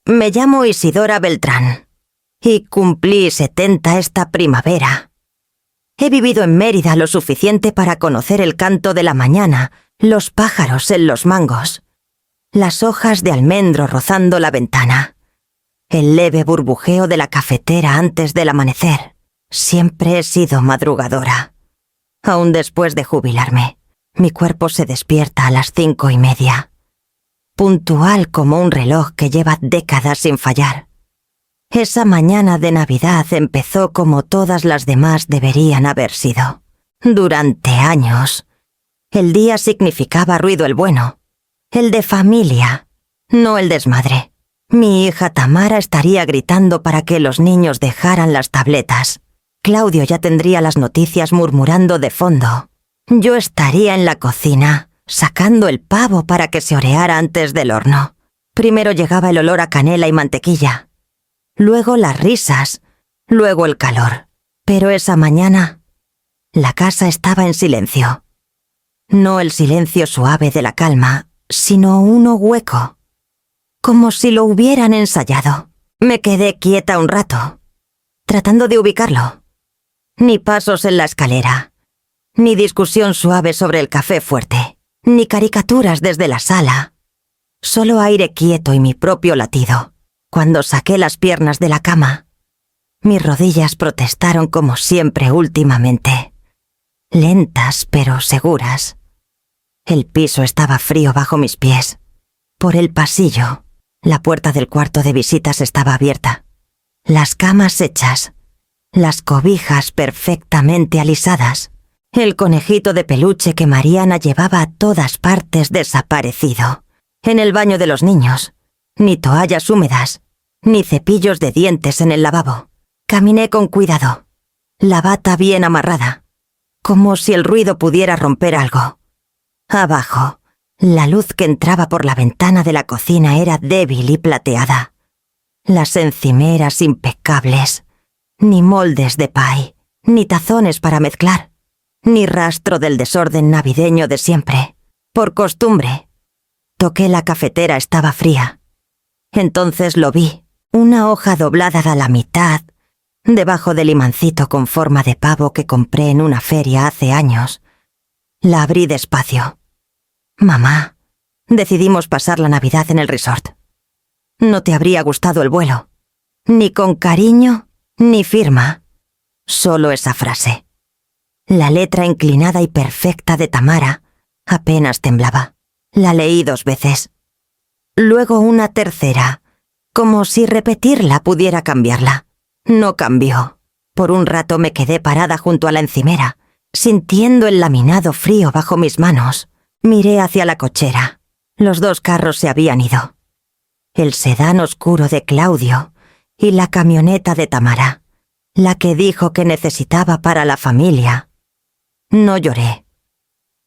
Me llamo Isidora Beltrán y cumplí 70 esta primavera. He vivido en Mérida lo suficiente para conocer el canto de la mañana, los pájaros en los mangos, las hojas de almendro rozando la ventana, el leve burbujeo de la cafetera antes del amanecer. Siempre he sido madrugadora. Aún después de jubilarme, mi cuerpo se despierta a las 5:30. Puntual como un reloj que lleva décadas sin fallar. Esa mañana de Navidad empezó como todas las demás deberían haber sido. Durante años, el día significaba ruido el bueno, el de familia, no el desmadre. Mi hija Tamara estaría gritando para que los niños dejaran las tabletas. Claudio ya tendría las noticias murmurando de fondo. Yo estaría en la cocina, sacando el pavo para que se oreara antes del horno. Primero llegaba el olor a canela y mantequilla. Luego las risas, luego el calor. Pero esa mañana, la casa estaba en silencio. No el silencio suave de la calma, sino uno hueco. Como si lo hubieran ensayado. Me quedé quieta un rato, tratando de ubicarlo. Ni pasos en la escalera, ni discusión suave sobre el café fuerte, ni caricaturas desde la sala. Solo aire quieto y mi propio latido. Cuando saqué las piernas de la cama, mis rodillas protestaron como siempre últimamente. Lentas pero seguras. El piso estaba frío bajo mis pies. Por el pasillo, la puerta del cuarto de visitas estaba abierta. Las camas hechas, las cobijas perfectamente alisadas, el conejito de peluche que Mariana llevaba a todas partes desaparecido. En el baño de los niños, ni toallas húmedas, ni cepillos de dientes en el lavabo. Caminé con cuidado, la bata bien amarrada, como si el ruido pudiera romper algo. Abajo, la luz que entraba por la ventana de la cocina era débil y plateada. Las encimeras impecables, ni moldes de pie, ni tazones para mezclar, ni rastro del desorden navideño de siempre. Por costumbre, toqué la cafetera, estaba fría. Entonces lo vi, una hoja doblada a la mitad, debajo del imancito con forma de pavo que compré en una feria hace años. La abrí despacio. Mamá, decidimos pasar la Navidad en el resort. No te habría gustado el vuelo, ni con cariño, ni firma. Solo esa frase. La letra inclinada y perfecta de Tamara apenas temblaba. La leí 2 veces. Luego una tercera, como si repetirla pudiera cambiarla. No cambió. Por un rato me quedé parada junto a la encimera, sintiendo el laminado frío bajo mis manos. Miré hacia la cochera. Los 2 carros se habían ido. El sedán oscuro de Claudio y la camioneta de Tamara, la que dijo que necesitaba para la familia. No lloré.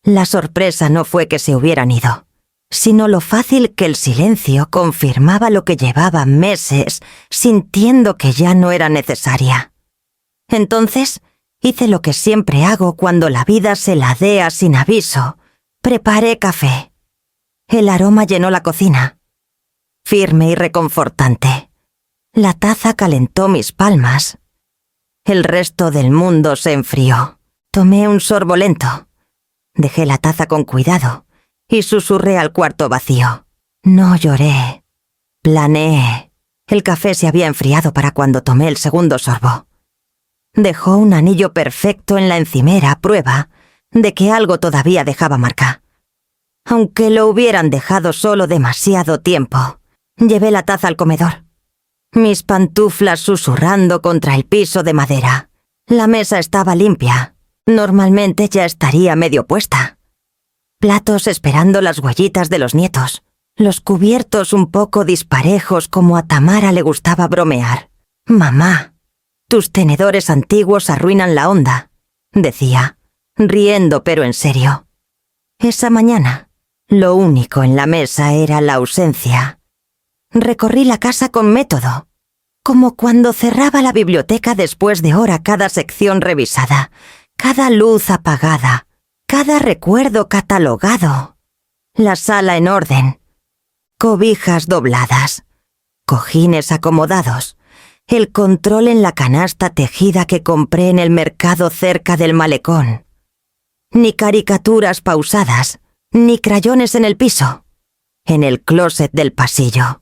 La sorpresa no fue que se hubieran ido, sino lo fácil que el silencio confirmaba lo que llevaba meses sintiendo que ya no era necesaria. Entonces, hice lo que siempre hago cuando la vida se ladea sin aviso. Preparé café. El aroma llenó la cocina. Firme y reconfortante. La taza calentó mis palmas. El resto del mundo se enfrió. Tomé un sorbo lento. Dejé la taza con cuidado y susurré al cuarto vacío. No lloré. Planeé. El café se había enfriado para cuando tomé el segundo sorbo. Dejó un anillo perfecto en la encimera a prueba de que algo todavía dejaba marca. Aunque lo hubieran dejado solo demasiado tiempo, llevé la taza al comedor. Mis pantuflas susurrando contra el piso de madera. La mesa estaba limpia. Normalmente ya estaría medio puesta. Platos esperando las huellitas de los nietos. Los cubiertos un poco disparejos como a Tamara le gustaba bromear. «Mamá, tus tenedores antiguos arruinan la onda», decía, riendo pero en serio. Esa mañana, lo único en la mesa era la ausencia. Recorrí la casa con método, como cuando cerraba la biblioteca después de hora cada sección revisada, cada luz apagada, cada recuerdo catalogado. La sala en orden, cobijas dobladas, cojines acomodados, el control en la canasta tejida que compré en el mercado cerca del malecón. Ni caricaturas pausadas, ni crayones en el piso. En el closet del pasillo.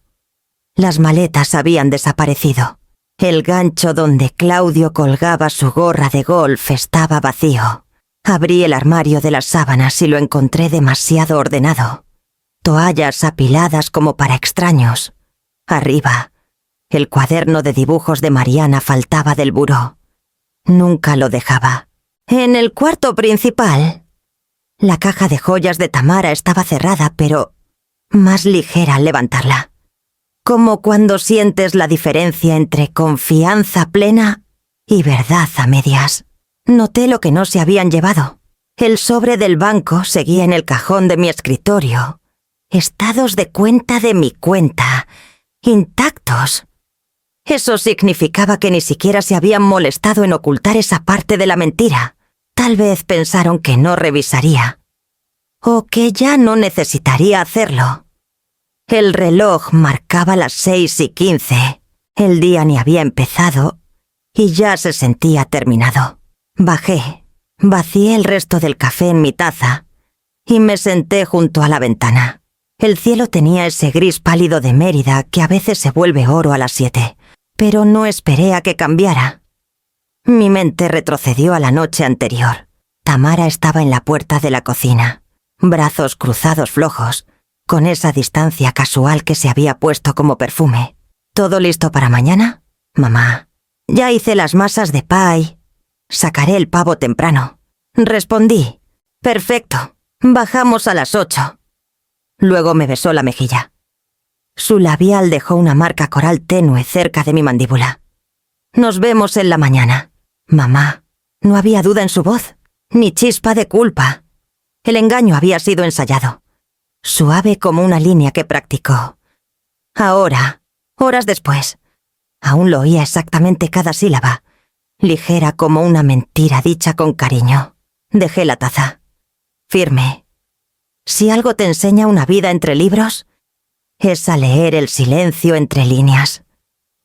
Las maletas habían desaparecido. El gancho donde Claudio colgaba su gorra de golf estaba vacío. Abrí el armario de las sábanas y lo encontré demasiado ordenado. Toallas apiladas como para extraños. Arriba, el cuaderno de dibujos de Mariana faltaba del buró. Nunca lo dejaba. En el cuarto principal, la caja de joyas de Tamara estaba cerrada, pero más ligera al levantarla. Como cuando sientes la diferencia entre confianza plena y verdad a medias. Noté lo que no se habían llevado. El sobre del banco seguía en el cajón de mi escritorio. Estados de cuenta de mi cuenta, intactos. Eso significaba que ni siquiera se habían molestado en ocultar esa parte de la mentira. Tal vez pensaron que no revisaría. O que ya no necesitaría hacerlo. El reloj marcaba las 6:15. El día ni había empezado y ya se sentía terminado. Bajé, vacié el resto del café en mi taza y me senté junto a la ventana. El cielo tenía ese gris pálido de Mérida que a veces se vuelve oro a las 7, pero no esperé a que cambiara. Mi mente retrocedió a la noche anterior. Tamara estaba en la puerta de la cocina, brazos cruzados flojos, con esa distancia casual que se había puesto como perfume. ¿Todo listo para mañana? Mamá, ya hice las masas de pie. Sacaré el pavo temprano. Respondí. Perfecto. Bajamos a las 8. Luego me besó la mejilla. Su labial dejó una marca coral tenue cerca de mi mandíbula. Nos vemos en la mañana. Mamá, no había duda en su voz, ni chispa de culpa. El engaño había sido ensayado. Suave como una línea que practicó. Ahora, horas después, aún lo oía exactamente cada sílaba, ligera como una mentira dicha con cariño. Dejé la taza. Firme. Si algo te enseña una vida entre libros, es a leer el silencio entre líneas.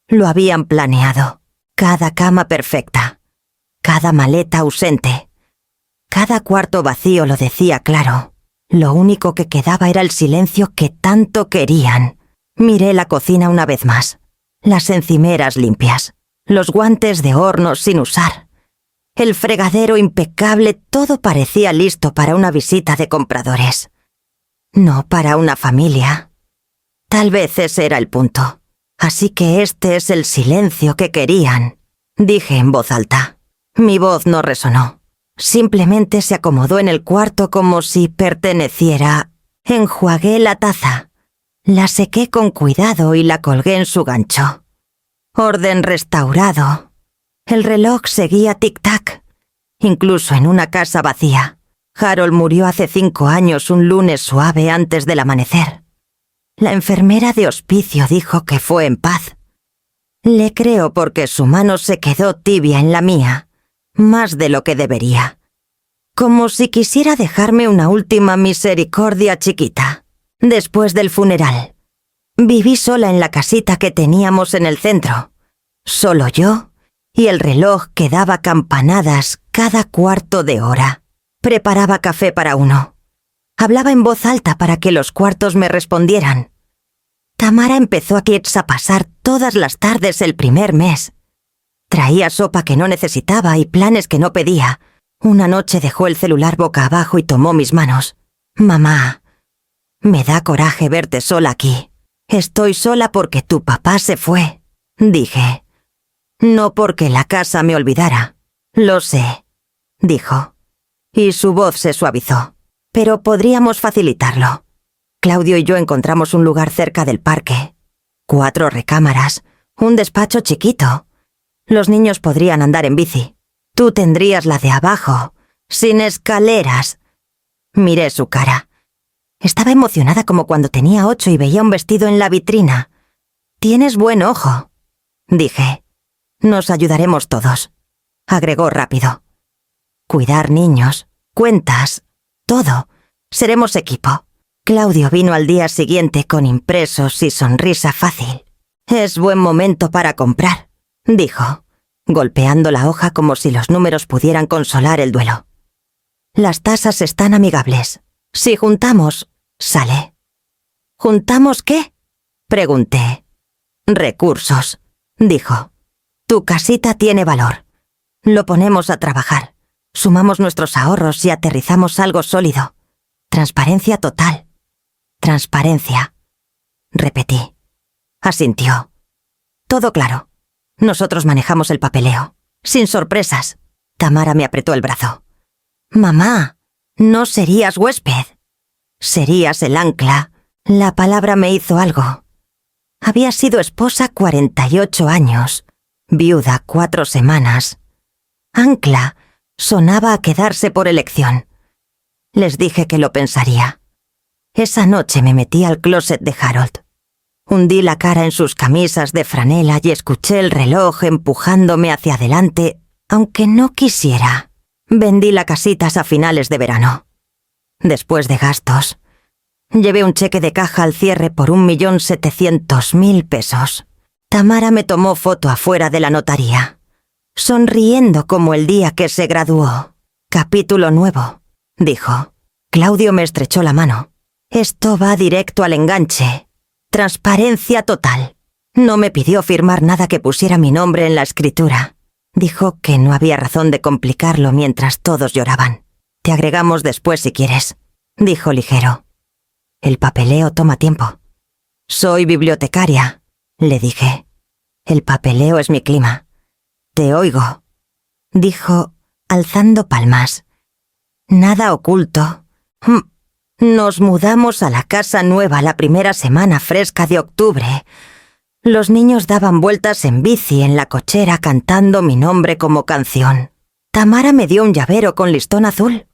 Lo habían planeado. Cada cama perfecta. Cada maleta ausente. Cada cuarto vacío lo decía claro. Lo único que quedaba era el silencio que tanto querían. Miré la cocina una vez más. Las encimeras limpias. Los guantes de horno sin usar. El fregadero impecable, todo parecía listo para una visita de compradores. No para una familia. Tal vez ese era el punto. Así que este es el silencio que querían, dije en voz alta. Mi voz no resonó. Simplemente se acomodó en el cuarto como si perteneciera. Enjuagué la taza. La sequé con cuidado y la colgué en su gancho. Orden restaurado. El reloj seguía tic-tac, incluso en una casa vacía. Harold murió hace 5 años un lunes suave antes del amanecer. La enfermera de hospicio dijo que fue en paz. Le creo porque su mano se quedó tibia en la mía, más de lo que debería. Como si quisiera dejarme una última misericordia chiquita. Después del funeral, viví sola en la casita que teníamos en el centro. Solo yo y el reloj que daba campanadas cada cuarto de hora. Preparaba café para uno. Hablaba en voz alta para que los cuartos me respondieran. Tamara empezó a pasar todas las tardes el primer mes. Traía sopa que no necesitaba y planes que no pedía. Una noche dejó el celular boca abajo y tomó mis manos. Mamá, me da coraje verte sola aquí. Estoy sola porque tu papá se fue, dije. No porque la casa me olvidara. Lo sé, dijo. Y su voz se suavizó. Pero podríamos facilitarlo. Claudio y yo encontramos un lugar cerca del parque. 4 recámaras, un despacho chiquito. Los niños podrían andar en bici. Tú tendrías la de abajo, sin escaleras. Miré su cara. Estaba emocionada como cuando tenía 8 y veía un vestido en la vitrina. Tienes buen ojo, dije. Nos ayudaremos todos, agregó rápido. Cuidar niños, cuentas, todo. Seremos equipo. Claudio vino al día siguiente con impresos y sonrisa fácil. Es buen momento para comprar, dijo, golpeando la hoja como si los números pudieran consolar el duelo. Las tasas están amigables. Si juntamos, sale. ¿Juntamos qué? Pregunté. Recursos, dijo. Tu casita tiene valor. Lo ponemos a trabajar. Sumamos nuestros ahorros y aterrizamos algo sólido. Transparencia total. Transparencia. Repetí. Asintió. Todo claro. Nosotros manejamos el papeleo. Sin sorpresas. Tamara me apretó el brazo. Mamá, no serías huésped. Serías el ancla. La palabra me hizo algo. Había sido esposa 48 años. Viuda 4 semanas. Ancla sonaba a quedarse por elección. Les dije que lo pensaría. Esa noche me metí al closet de Harold. Hundí la cara en sus camisas de franela y escuché el reloj empujándome hacia adelante, aunque no quisiera. Vendí la casita a finales de verano. Después de gastos, llevé un cheque de caja al cierre por 1.700.000 pesos. Tamara me tomó foto afuera de la notaría, sonriendo como el día que se graduó. Capítulo nuevo, dijo. Claudio me estrechó la mano. Esto va directo al enganche. Transparencia total. No me pidió firmar nada que pusiera mi nombre en la escritura. Dijo que no había razón de complicarlo mientras todos lloraban. Te agregamos después si quieres, dijo ligero. El papeleo toma tiempo. Soy bibliotecaria, le dije. El papeleo es mi clima. Te oigo, dijo, alzando palmas. Nada oculto. Nos mudamos a la casa nueva la primera semana fresca de octubre. Los niños daban vueltas en bici en la cochera cantando mi nombre como canción. Tamara me dio un llavero con listón azul.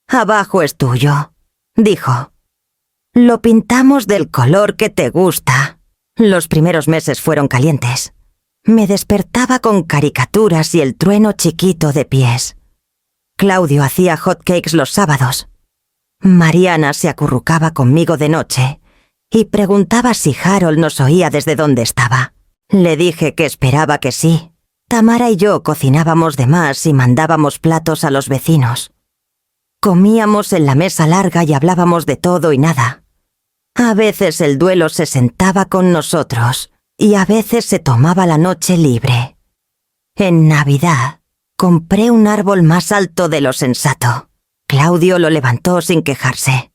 Abajo es tuyo, dijo. Lo pintamos del color que te gusta. Los primeros meses fueron calientes. Me despertaba con caricaturas y el trueno chiquito de pies. Claudio hacía hotcakes los sábados. Mariana se acurrucaba conmigo de noche y preguntaba si Harold nos oía desde donde estaba. Le dije que esperaba que sí. Tamara y yo cocinábamos de más y mandábamos platos a los vecinos. Comíamos en la mesa larga y hablábamos de todo y nada. A veces el duelo se sentaba con nosotros y a veces se tomaba la noche libre. En Navidad compré un árbol más alto de lo sensato. Claudio lo levantó sin quejarse.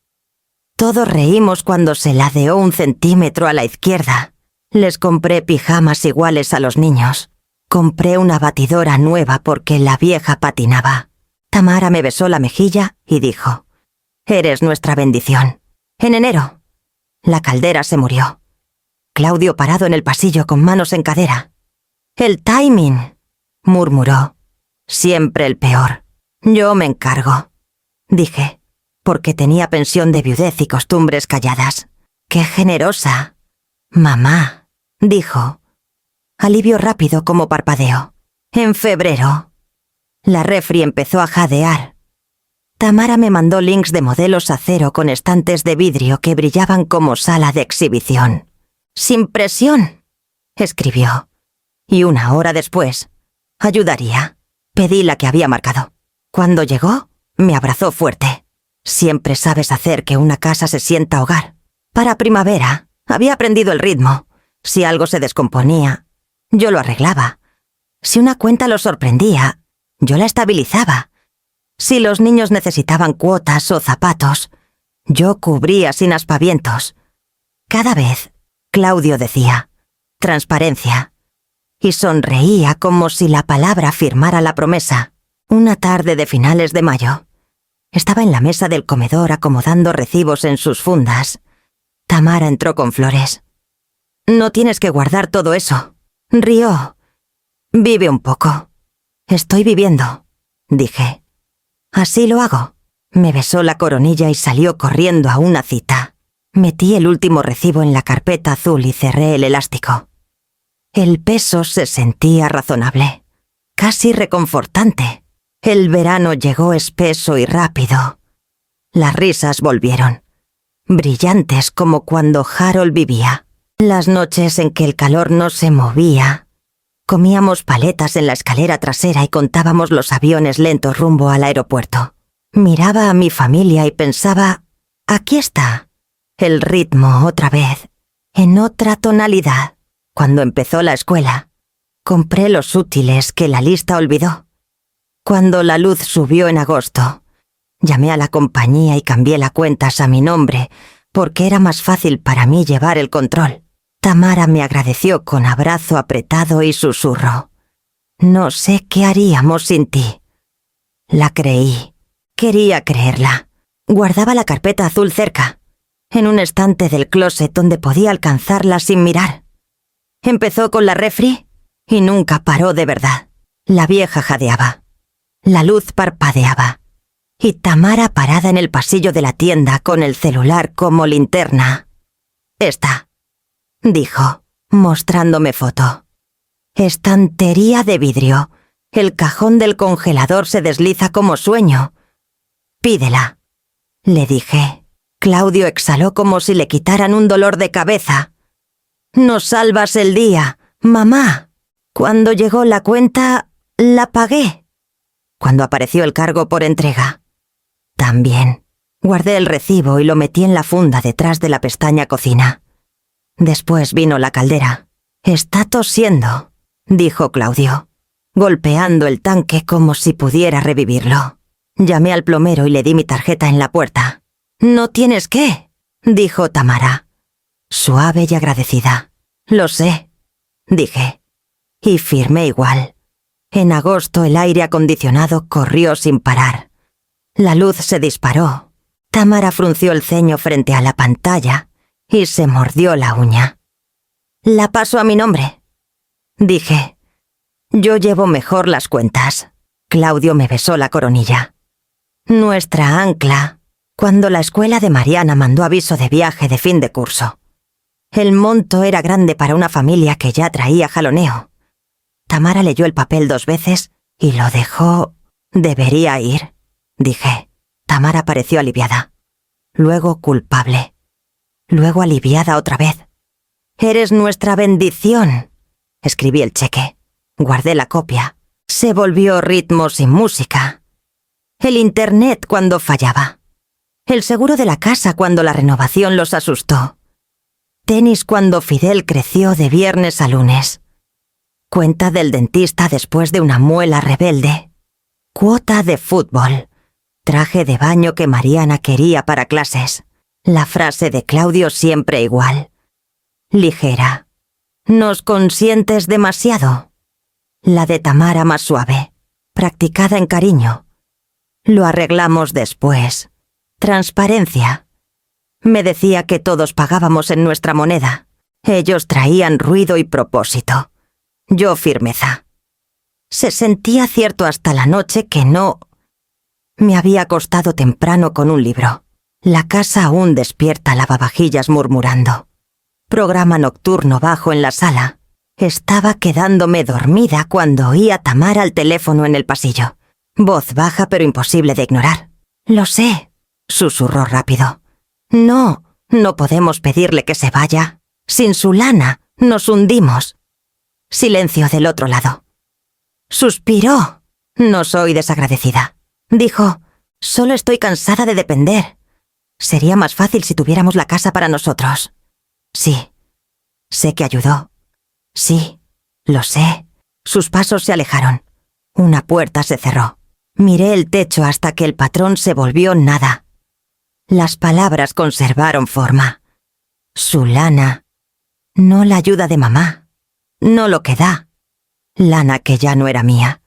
Todos reímos cuando se ladeó 1 centímetro a la izquierda. Les compré pijamas iguales a los niños. Compré una batidora nueva porque la vieja patinaba. Tamara me besó la mejilla y dijo, «Eres nuestra bendición». En enero, la caldera se murió. Claudio parado en el pasillo con manos en cadera. «El timing», murmuró. «Siempre el peor. Yo me encargo», dije, porque tenía pensión de viudez y costumbres calladas. «¡Qué generosa!». «Mamá», dijo. Alivio rápido como parpadeo. «En febrero». La refri empezó a jadear. Tamara me mandó links de modelos acero con estantes de vidrio que brillaban como sala de exhibición. «Sin presión», escribió. Y 1 hora después, ayudaría. Pedí la que había marcado. Cuando llegó, me abrazó fuerte. «Siempre sabes hacer que una casa se sienta hogar». Para primavera, había aprendido el ritmo. Si algo se descomponía, yo lo arreglaba. Si una cuenta lo sorprendía, yo la estabilizaba. Si los niños necesitaban cuotas o zapatos, yo cubría sin aspavientos. Cada vez, Claudio decía, «transparencia», y sonreía como si la palabra firmara la promesa. Una tarde de finales de mayo. Estaba en la mesa del comedor acomodando recibos en sus fundas. Tamara entró con flores. «No tienes que guardar todo eso», rió. «Vive un poco». «Estoy viviendo», dije. «Así lo hago». Me besó la coronilla y salió corriendo a una cita. Metí el último recibo en la carpeta azul y cerré el elástico. El peso se sentía razonable, casi reconfortante. El verano llegó espeso y rápido. Las risas volvieron, brillantes como cuando Harold vivía. Las noches en que el calor no se movía, comíamos paletas en la escalera trasera y contábamos los aviones lentos rumbo al aeropuerto. Miraba a mi familia y pensaba, aquí está, el ritmo otra vez, en otra tonalidad. Cuando empezó la escuela, compré los útiles que la lista olvidó. Cuando la luz subió en agosto, llamé a la compañía y cambié las cuentas a mi nombre, porque era más fácil para mí llevar el control. Tamara me agradeció con abrazo apretado y susurro. No sé qué haríamos sin ti. La creí. Quería creerla. Guardaba la carpeta azul cerca, en un estante del closet donde podía alcanzarla sin mirar. Empezó con la refri y nunca paró de verdad. La vieja jadeaba. La luz parpadeaba. Y Tamara parada en el pasillo de la tienda con el celular como linterna. Esta, dijo, mostrándome foto. Estantería de vidrio. El cajón del congelador se desliza como sueño. Pídela, le dije. Claudio exhaló como si le quitaran un dolor de cabeza. Nos salvas el día, mamá. Cuando llegó la cuenta, la pagué. Cuando apareció el cargo por entrega, también. Guardé el recibo y lo metí en la funda detrás de la pestaña cocina. Después vino la caldera. Está tosiendo, dijo Claudio, golpeando el tanque como si pudiera revivirlo. Llamé al plomero y le di mi tarjeta en la puerta. No tienes qué, dijo Tamara, suave y agradecida. Lo sé, dije, y firmé igual. En agosto el aire acondicionado corrió sin parar. La luz se disparó. Tamara frunció el ceño frente a la pantalla y se mordió la uña. La paso a mi nombre, dije. Yo llevo mejor las cuentas. Claudio me besó la coronilla. Nuestra ancla, cuando la escuela de Mariana mandó aviso de viaje de fin de curso. El monto era grande para una familia que ya traía jaloneo. Tamara leyó el papel 2 veces y lo dejó. Debería ir, dije. Tamara pareció aliviada. Luego culpable. Luego aliviada otra vez. Eres nuestra bendición. Escribí el cheque. Guardé la copia. Se volvió ritmo sin música. El internet cuando fallaba. El seguro de la casa cuando la renovación los asustó. Tenis cuando Fidel creció de viernes a lunes. Cuenta del dentista después de una muela rebelde. Cuota de fútbol. Traje de baño que Mariana quería para clases. La frase de Claudio siempre igual. Ligera. ¿Nos consientes demasiado? La de Tamara más suave, practicada en cariño. Lo arreglamos después. Transparencia. Me decía que todos pagábamos en nuestra moneda. Ellos traían ruido y propósito. Yo firmeza. Se sentía cierto hasta la noche que no. Me había acostado temprano con un libro. La casa aún despierta lavavajillas murmurando. Programa nocturno bajo en la sala. Estaba quedándome dormida cuando oí a Tamara al teléfono en el pasillo. Voz baja pero imposible de ignorar. Lo sé, susurró rápido. No podemos pedirle que se vaya. Sin su lana, nos hundimos. Silencio del otro lado. Suspiró. No soy desagradecida. Dijo, solo estoy cansada de depender. Sería más fácil si tuviéramos la casa para nosotros. Sí. Sé que ayudó. Sí, lo sé. Sus pasos se alejaron. Una puerta se cerró. Miré el techo hasta que el patrón se volvió nada. Las palabras conservaron forma. Su lana. No la ayuda de mamá. No lo que da. Lana que ya no era mía.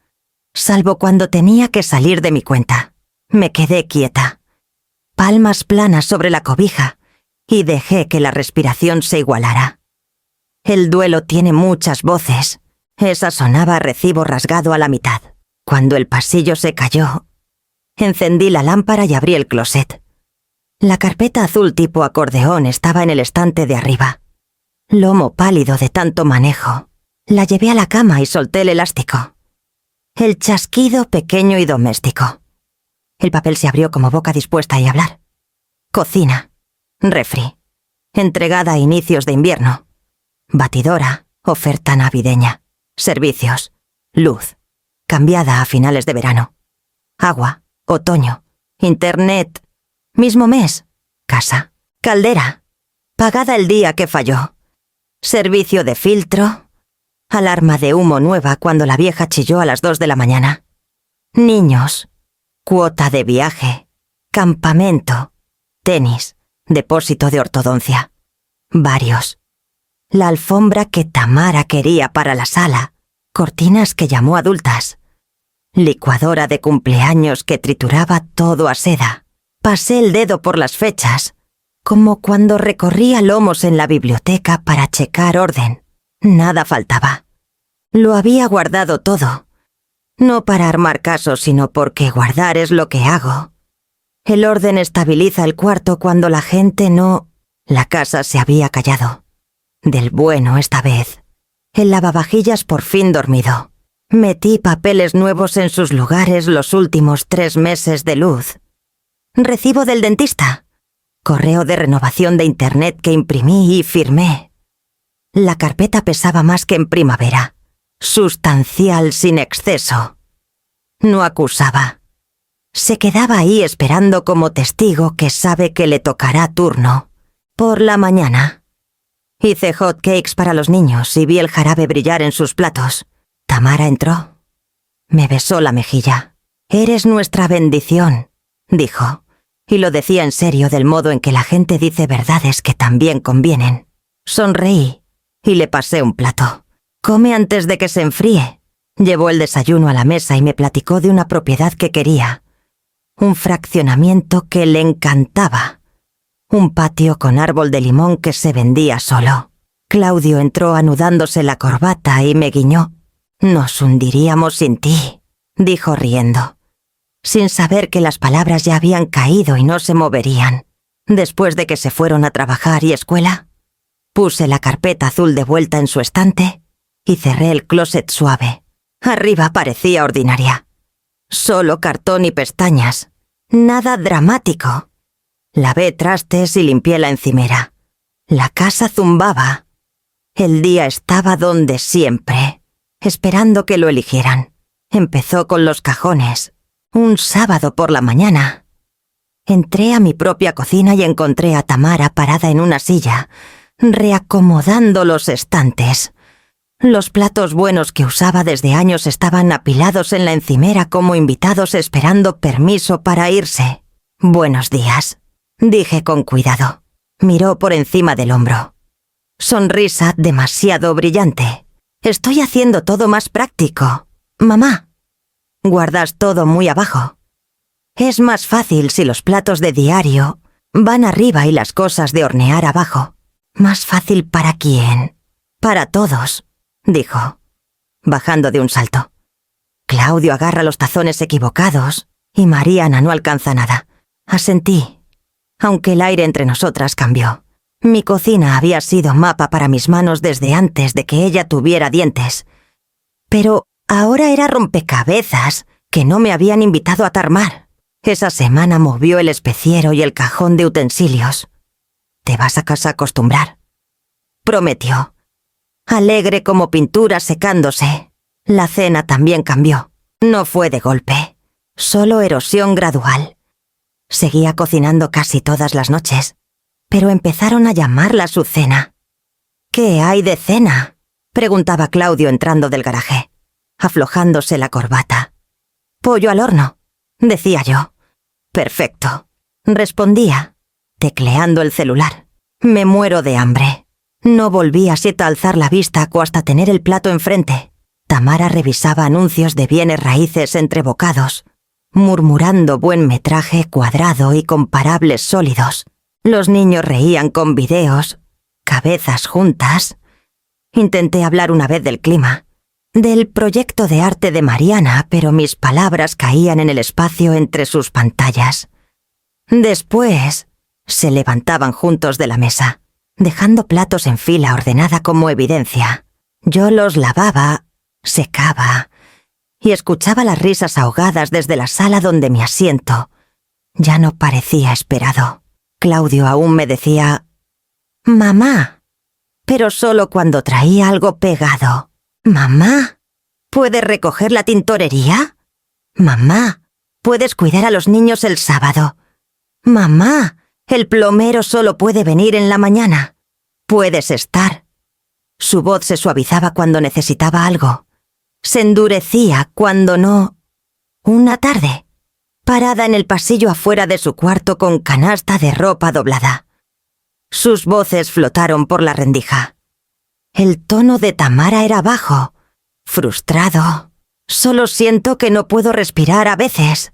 Salvo cuando tenía que salir de mi cuenta. Me quedé quieta. Palmas planas sobre la cobija y dejé que la respiración se igualara. El duelo tiene muchas voces. Esa sonaba a recibo rasgado a la mitad. Cuando el pasillo se cayó, encendí la lámpara y abrí el closet. La carpeta azul tipo acordeón estaba en el estante de arriba. Lomo pálido de tanto manejo. La llevé a la cama y solté el elástico. El chasquido pequeño y doméstico. El papel se abrió como boca dispuesta a hablar. Cocina. Refri. Entregada a inicios de invierno. batidora, oferta navideña, servicios, luz, cambiada a finales de verano, agua, otoño, internet, mismo mes, casa, caldera, pagada el día que falló, servicio de filtro, alarma de humo nueva cuando la vieja chilló a las 2 de la mañana, niños, cuota de viaje, campamento, tenis, depósito de ortodoncia, varios, la alfombra que Tamara quería para la sala, cortinas que llamó adultas, licuadora de cumpleaños que trituraba todo a seda. Pasé el dedo por las fechas, como cuando recorría lomos en la biblioteca para checar orden. Nada faltaba. Lo había guardado todo. No para armar caso, sino porque guardar es lo que hago. El orden estabiliza el cuarto cuando la gente no... La casa se había callado. Del bueno esta vez. El lavavajillas por fin dormido. Metí papeles nuevos en sus lugares los últimos 3 meses de luz. Recibo del dentista. Correo de renovación de internet que imprimí y firmé. La carpeta pesaba más que en primavera. Sustancial sin exceso. No acusaba. Se quedaba ahí esperando como testigo que sabe que le tocará turno. Por la mañana. Hice hot cakes para los niños y vi el jarabe brillar en sus platos. Tamara entró. Me besó la mejilla. «Eres nuestra bendición», dijo, y lo decía en serio del modo en que la gente dice verdades que también convienen. Sonreí y le pasé un plato. «Come antes de que se enfríe». Llevó el desayuno a la mesa y me platicó de una propiedad que quería. Un fraccionamiento que le encantaba. Un patio con árbol de limón que se vendía solo. Claudio entró anudándose la corbata y me guiñó. «Nos hundiríamos sin ti», dijo riendo, sin saber que las palabras ya habían caído y no se moverían. Después de que se fueron a trabajar y escuela, puse la carpeta azul de vuelta en su estante y cerré el closet suave. Arriba parecía ordinaria. Solo cartón y pestañas. Nada dramático. Lavé trastes y limpié la encimera. La casa zumbaba. El día estaba donde siempre, esperando que lo eligieran. Empezó con los cajones. Un sábado por la mañana. Entré a mi propia cocina y encontré a Tamara parada en una silla, reacomodando los estantes. Los platos buenos que usaba desde años estaban apilados en la encimera como invitados esperando permiso para irse. «Buenos días», dije con cuidado. Miró por encima del hombro. Sonrisa demasiado brillante. «Estoy haciendo todo más práctico. Mamá, guardas todo muy abajo. Es más fácil si los platos de diario van arriba y las cosas de hornear abajo. ¿Más fácil para quién? Para todos», dijo, bajando de un salto. «Claudio agarra los tazones equivocados y Mariana no alcanza nada». Asentí, aunque el aire entre nosotras cambió. Mi cocina había sido mapa para mis manos desde antes de que ella tuviera dientes. Pero ahora era rompecabezas que no me habían invitado a tarmar. Esa semana movió el especiero y el cajón de utensilios. «Te vas a casa a acostumbrar», prometió. Alegre como pintura secándose. La cena también cambió. No fue de golpe, solo erosión gradual. Seguía cocinando casi todas las noches, pero empezaron a llamarla su cena. «¿Qué hay de cena?», preguntaba Claudio entrando del garaje, aflojándose la corbata. «Pollo al horno», decía yo. «Perfecto», respondía, tecleando el celular. «Me muero de hambre». No volví así a alzar la vista hasta tener el plato enfrente. Tamara revisaba anuncios de bienes raíces entre bocados, murmurando buen metraje cuadrado y comparables sólidos. Los niños reían con videos, cabezas juntas. Intenté hablar una vez del clima, del proyecto de arte de Mariana, pero mis palabras caían en el espacio entre sus pantallas. Después, se levantaban juntos de la mesa, dejando platos en fila ordenada como evidencia. Yo los lavaba, secaba y escuchaba las risas ahogadas desde la sala donde mi asiento ya no parecía esperado. Claudio aún me decía «Mamá», pero solo cuando traía algo pegado. «Mamá, ¿puedes recoger la tintorería? Mamá, ¿puedes cuidar a los niños el sábado? Mamá, el plomero solo puede venir en la mañana. ¿Puedes estar?» Su voz se suavizaba cuando necesitaba algo. Se endurecía cuando no. Una tarde, parada en el pasillo afuera de su cuarto con canasta de ropa doblada. Sus voces flotaron por la rendija. El tono de Tamara era bajo, frustrado. «Solo siento que no puedo respirar a veces.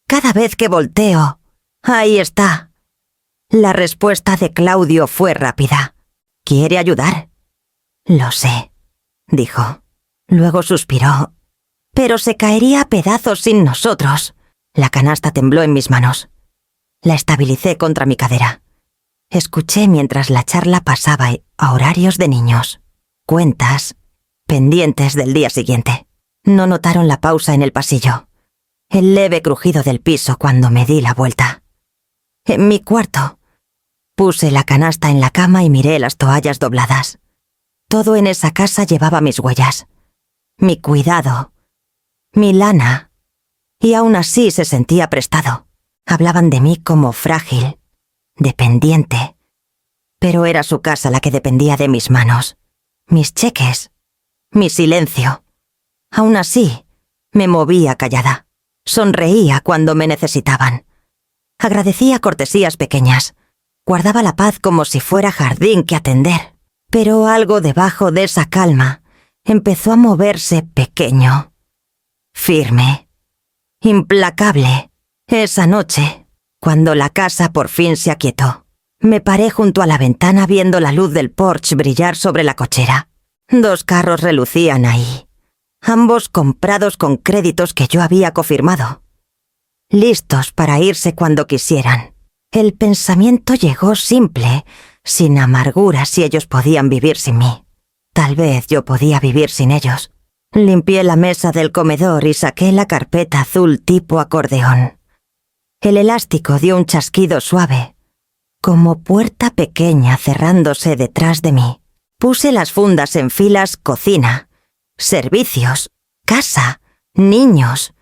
Cada vez que volteo, ahí está». La respuesta de Claudio fue rápida. «¿Quiere ayudar?» «Lo sé», dijo. Luego suspiró. «Pero se caería a pedazos sin nosotros». La canasta tembló en mis manos. La estabilicé contra mi cadera. Escuché mientras la charla pasaba a horarios de niños, cuentas, pendientes del día siguiente. No notaron la pausa en el pasillo, el leve crujido del piso cuando me di la vuelta. En mi cuarto, puse la canasta en la cama y miré las toallas dobladas. Todo en esa casa llevaba mis huellas, mi cuidado, mi lana, y aún así se sentía prestado. Hablaban de mí como frágil, dependiente, pero era su casa la que dependía de mis manos, mis cheques, mi silencio. Aún así, me movía callada, sonreía cuando me necesitaban, agradecía cortesías pequeñas, guardaba la paz como si fuera jardín que atender, pero algo debajo de esa calma empezó a moverse pequeño, firme, implacable. Esa noche, cuando la casa por fin se aquietó, me paré junto a la ventana viendo la luz del porche brillar sobre la cochera. 2 carros relucían ahí, ambos comprados con créditos que yo había cofirmado, listos para irse cuando quisieran. El pensamiento llegó simple, sin amargura si ellos podían vivir sin mí. Tal vez yo podía vivir sin ellos. Limpié la mesa del comedor y saqué la carpeta azul tipo acordeón. El elástico dio un chasquido suave, como puerta pequeña cerrándose detrás de mí. Puse las fundas en filas: cocina, servicios, casa, niños,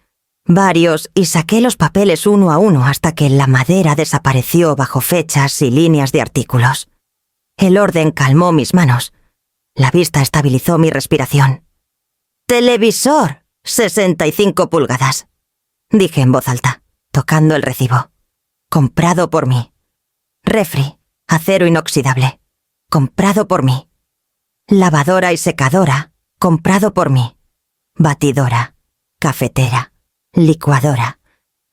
varios, y saqué los papeles uno a uno hasta que la madera desapareció bajo fechas y líneas de artículos. El orden calmó mis manos. La vista estabilizó mi respiración. «Televisor, 65 pulgadas», dije en voz alta, tocando el recibo. «Comprado por mí». «Refri, acero inoxidable, comprado por mí». «Lavadora y secadora, comprado por mí». «Batidora, cafetera, licuadora,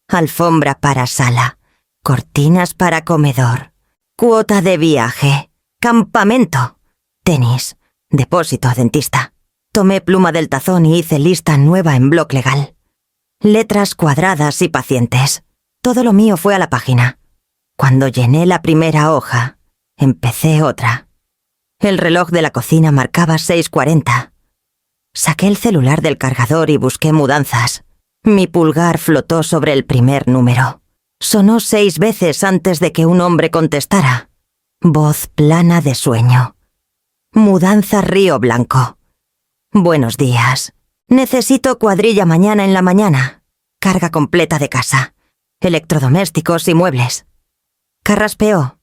alfombra para sala, cortinas para comedor, cuota de viaje, campamento, tenis, depósito a dentista». Tomé pluma del tazón y hice lista nueva en bloc legal. Letras cuadradas y pacientes. Todo lo mío fue a la página. Cuando llené la primera hoja, empecé otra. El reloj de la cocina marcaba 6:40. Saqué el celular del cargador y busqué mudanzas. Mi pulgar flotó sobre el primer número. Sonó 6 veces antes de que un hombre contestara. Voz plana de sueño. Mudanza Río Blanco. «Buenos días. Necesito cuadrilla mañana en la mañana. Carga completa de casa. Electrodomésticos y muebles». Carraspeó.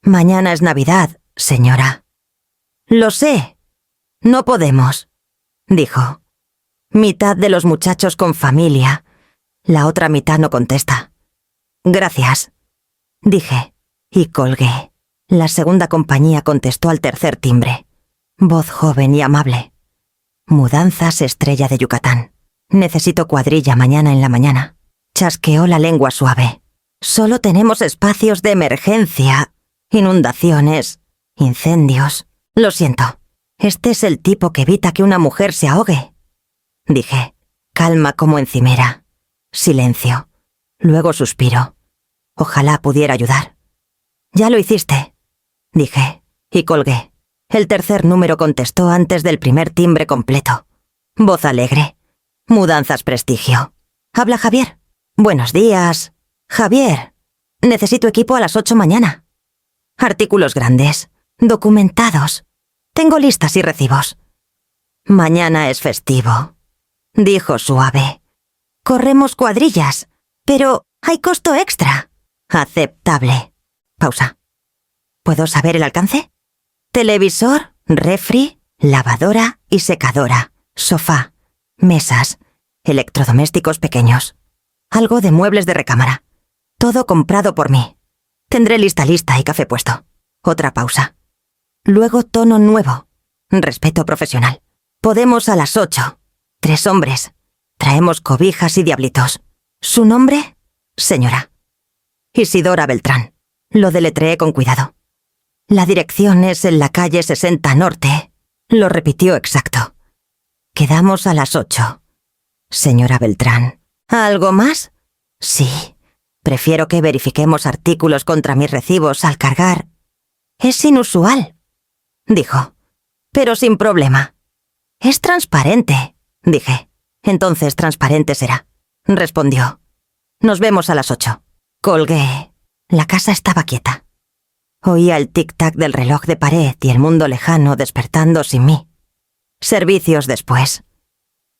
«Mañana es Navidad, señora». «Lo sé. No podemos», dijo. «Mitad de los muchachos con familia. La otra mitad no contesta». «Gracias», dije, y colgué. La segunda compañía contestó al tercer timbre. Voz joven y amable. «Mudanzas Estrella de Yucatán. Necesito cuadrilla mañana en la mañana». Chasqueó la lengua suave. «Solo tenemos espacios de emergencia. Inundaciones, incendios. Lo siento. Este es el tipo que evita que una mujer se ahogue». Dije, calma como encimera. Silencio. Luego suspiro. Ojalá pudiera ayudar. «Ya lo hiciste», dije, y colgué. El tercer número contestó antes del primer timbre completo. Voz alegre. «Mudanzas Prestigio. Habla Javier». «Buenos días. Javier. Necesito equipo a las 8 mañana. Artículos grandes, documentados. Tengo listas y recibos. Mañana es festivo, dijo suave. Corremos cuadrillas, pero hay costo extra. Aceptable. Pausa. ¿Puedo saber el alcance? Televisor, refri, lavadora y secadora, sofá, mesas, electrodomésticos pequeños, algo de muebles de recámara. Todo comprado por mí. Tendré lista y café puesto. Otra pausa. Luego tono nuevo. Respeto profesional. Podemos a las 8. 3 hombres. Traemos cobijas y diablitos. ¿Su nombre? Señora. Isidora Beltrán. Lo deletreé con cuidado. La dirección es en la calle 60 Norte. Lo repitió exacto. Quedamos a las 8. Señora Beltrán. ¿Algo más? Sí. Prefiero que verifiquemos artículos contra mis recibos al cargar. Es inusual, dijo, pero sin problema. Es transparente, dije. Entonces transparente será, respondió. Nos vemos a las 8. Colgué. La casa estaba quieta. Oía el tic-tac del reloj de pared y el mundo lejano despertando sin mí. Servicios después.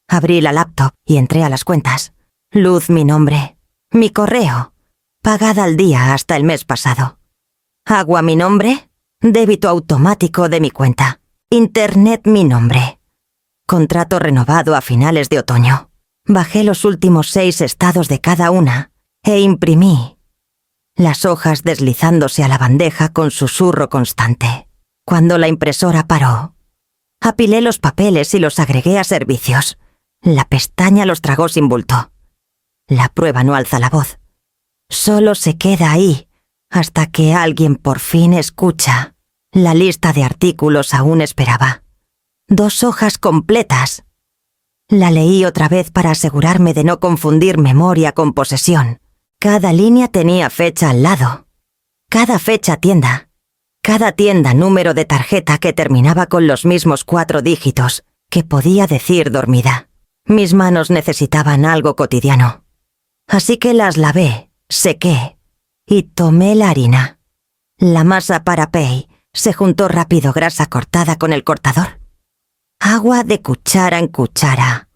Abrí la laptop y entré a las cuentas. Luz mi nombre. Mi correo. Pagada al día hasta el mes pasado. Agua mi nombre. Débito automático de mi cuenta. Internet mi nombre. Contrato renovado a finales de otoño. Bajé los últimos 6 estados de cada una e imprimí. Las hojas deslizándose a la bandeja con susurro constante. Cuando la impresora paró, apilé los papeles y los agregué a servicios. La pestaña los tragó sin bulto. La prueba no alza la voz. Solo se queda ahí hasta que alguien por fin escucha. La lista de artículos aún esperaba. 2 hojas completas. La leí otra vez para asegurarme de no confundir memoria con posesión. Cada línea tenía fecha al lado. Cada fecha tienda. Cada tienda número de tarjeta que terminaba con los mismos 4 dígitos que podía decir dormida. Mis manos necesitaban algo cotidiano. Así que las lavé, sequé y tomé la harina. La masa para pay se juntó rápido grasa cortada con el cortador. Agua de cuchara en cuchara.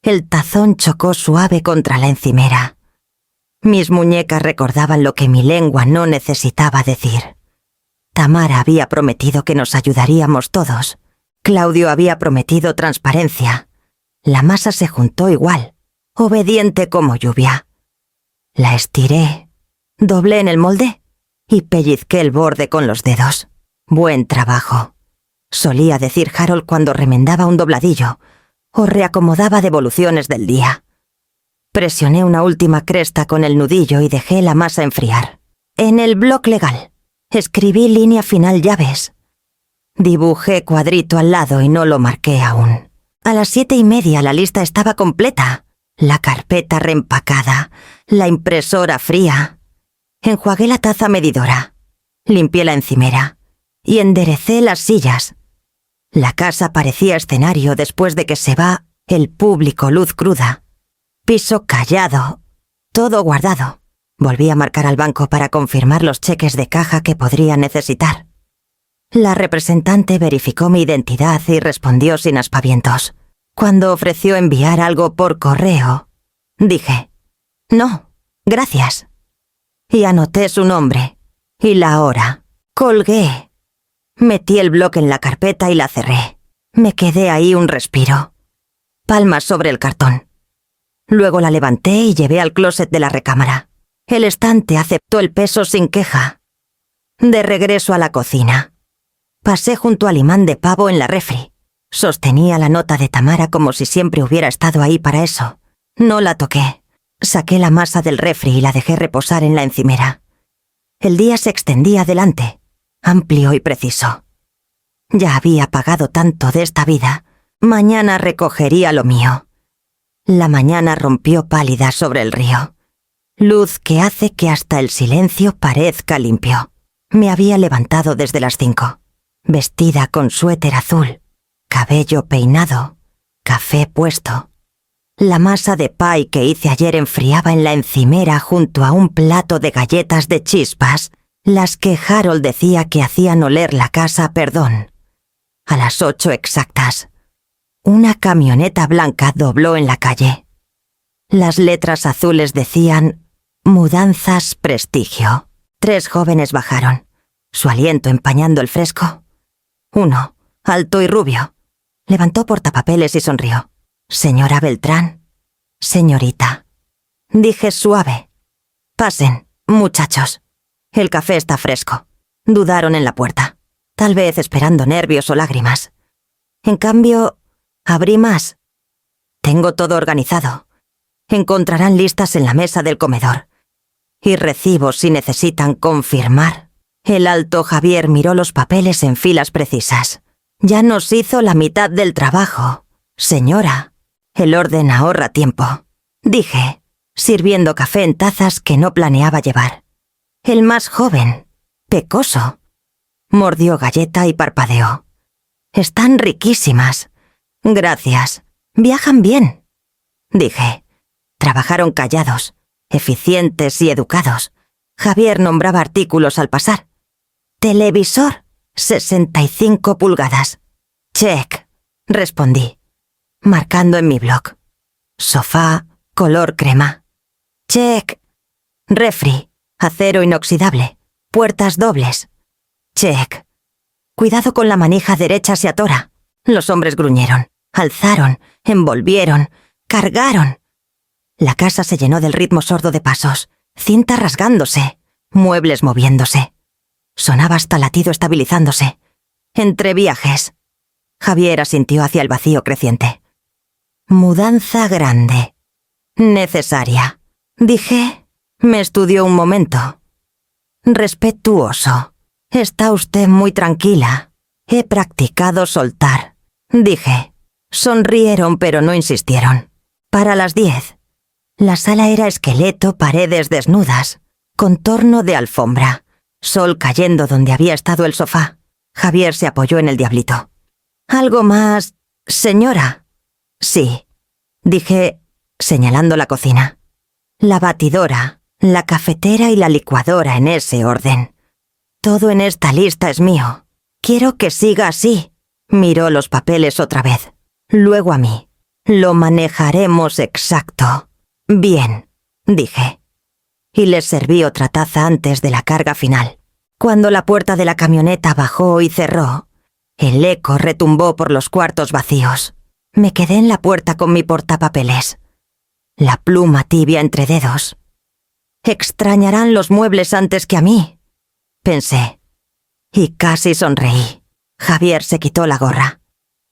El tazón chocó suave contra la encimera. Mis muñecas recordaban lo que mi lengua no necesitaba decir. Tamara había prometido que nos ayudaríamos todos. Claudio había prometido transparencia. La masa se juntó igual, obediente como lluvia. La estiré, doblé en el molde y pellizqué el borde con los dedos. Buen trabajo, solía decir Harold cuando remendaba un dobladillo o reacomodaba devoluciones del día. Presioné una última cresta con el nudillo y dejé la masa enfriar. En el bloc legal, escribí línea final llaves. Dibujé cuadrito al lado y no lo marqué aún. A las 7:30 la lista estaba completa. La carpeta reempacada, la impresora fría. Enjuagué la taza medidora, limpié la encimera y enderecé las sillas. La casa parecía escenario después de que se va el público, luz cruda. Piso callado, todo guardado. Volví a marcar al banco para confirmar los cheques de caja que podría necesitar. La representante verificó mi identidad y respondió sin aspavientos. Cuando ofreció enviar algo por correo, dije, no, gracias. Y anoté su nombre y la hora. Colgué. Metí el bloque en la carpeta y la cerré. Me quedé ahí un respiro. Palmas sobre el cartón. Luego la levanté y llevé al closet de la recámara. El estante aceptó el peso sin queja. De regreso a la cocina. Pasé junto al imán de pavo en la refri. Sostenía la nota de Tamara como si siempre hubiera estado ahí para eso. No la toqué. Saqué la masa del refri y la dejé reposar en la encimera. El día se extendía adelante, amplio y preciso. Ya había pagado tanto de esta vida. Mañana recogería lo mío. La mañana rompió pálida sobre el río. Luz que hace que hasta el silencio parezca limpio. Me había levantado desde las 5, vestida con suéter azul, cabello peinado, café puesto. La masa de pie que hice ayer enfriaba en la encimera junto a un plato de galletas de chispas, las que Harold decía que hacían oler la casa a perdón. A las 8 exactas. Una camioneta blanca dobló en la calle. Las letras azules decían Mudanzas Prestigio. 3 jóvenes bajaron, su aliento empañando el fresco. Uno, alto y rubio, levantó portapapeles y sonrió. «Señora Beltrán». «Señorita», dije suave. «Pasen, muchachos. El café está fresco». Dudaron en la puerta, tal vez esperando nervios o lágrimas. En cambio, abrí más. «Tengo todo organizado. Encontrarán listas en la mesa del comedor. Y recibos si necesitan confirmar». El alto Javier miró los papeles en filas precisas. «Ya nos hizo la mitad del trabajo, señora. El orden ahorra tiempo», dije, sirviendo café en tazas que no planeaba llevar. El más joven, pecoso, mordió galleta y parpadeó. «Están riquísimas. Gracias. Viajan bien», dije. Trabajaron callados, eficientes y educados. Javier nombraba artículos al pasar. «Televisor, 65 pulgadas. Check», respondí, marcando en mi blog. «Sofá, color crema. Check». «Refri, acero inoxidable. Puertas dobles. Check». «Cuidado con la manija derecha, se atora». Los hombres gruñeron, alzaron, envolvieron, cargaron. La casa se llenó del ritmo sordo de pasos, cinta rasgándose, muebles moviéndose. Sonaba hasta latido estabilizándose. Entre viajes. Javier asintió hacia el vacío creciente. «Mudanza grande. Necesaria», dije. Me estudió un momento. «Respetuoso. Está usted muy tranquila. He practicado soltar», dije. Sonrieron pero no insistieron. Para las 10. La sala era esqueleto, paredes desnudas, contorno de alfombra, sol cayendo donde había estado el sofá. Javier se apoyó en el diablito. «¿Algo más, señora?» «Sí», dije, señalando la cocina. «La batidora, la cafetera y la licuadora en ese orden. Todo en esta lista es mío. Quiero que siga así». Miró los papeles otra vez, luego a mí. «Lo manejaremos exacto». «Bien», dije. Y les serví otra taza antes de la carga final. Cuando la puerta de la camioneta bajó y cerró, el eco retumbó por los cuartos vacíos. Me quedé en la puerta con mi portapapeles, la pluma tibia entre dedos. «Extrañarán los muebles antes que a mí», pensé. Y casi sonreí. Javier se quitó la gorra.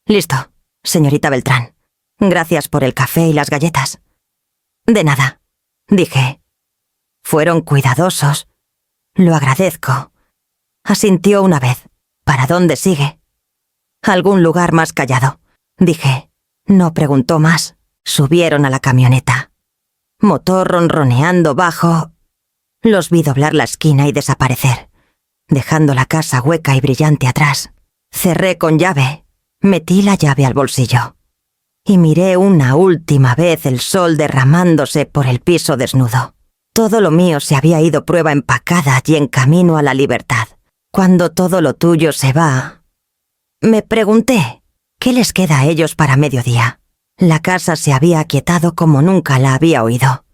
«Listo, señorita Beltrán. Gracias por el café y las galletas». «De nada», dije. «Fueron cuidadosos. Lo agradezco». Asintió una vez. «¿Para dónde sigue?» «Algún lugar más callado», dije. No preguntó más. Subieron a la camioneta. Motor ronroneando bajo. Los vi doblar la esquina y desaparecer, dejando la casa hueca y brillante atrás. Cerré con llave. Metí la llave al bolsillo. Y miré una última vez el sol derramándose por el piso desnudo. Todo lo mío se había ido prueba empacada y en camino a la libertad. Cuando todo lo tuyo se va... Me pregunté, ¿qué les queda a ellos para mediodía? La casa se había aquietado como nunca la había oído.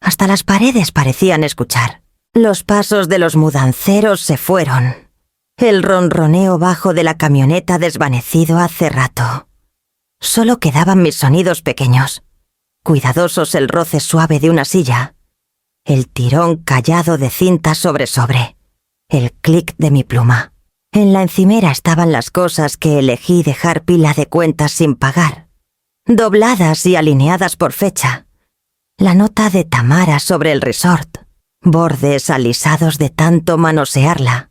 Hasta las paredes parecían escuchar. Los pasos de los mudanceros se fueron. El ronroneo bajo de la camioneta desvanecido hace rato. Solo quedaban mis sonidos pequeños, cuidadosos el roce suave de una silla, el tirón callado de cinta sobre sobre, el clic de mi pluma. En la encimera estaban las cosas que elegí dejar pila de cuentas sin pagar, dobladas y alineadas por fecha. La nota de Tamara sobre el resort, bordes alisados de tanto manosearla,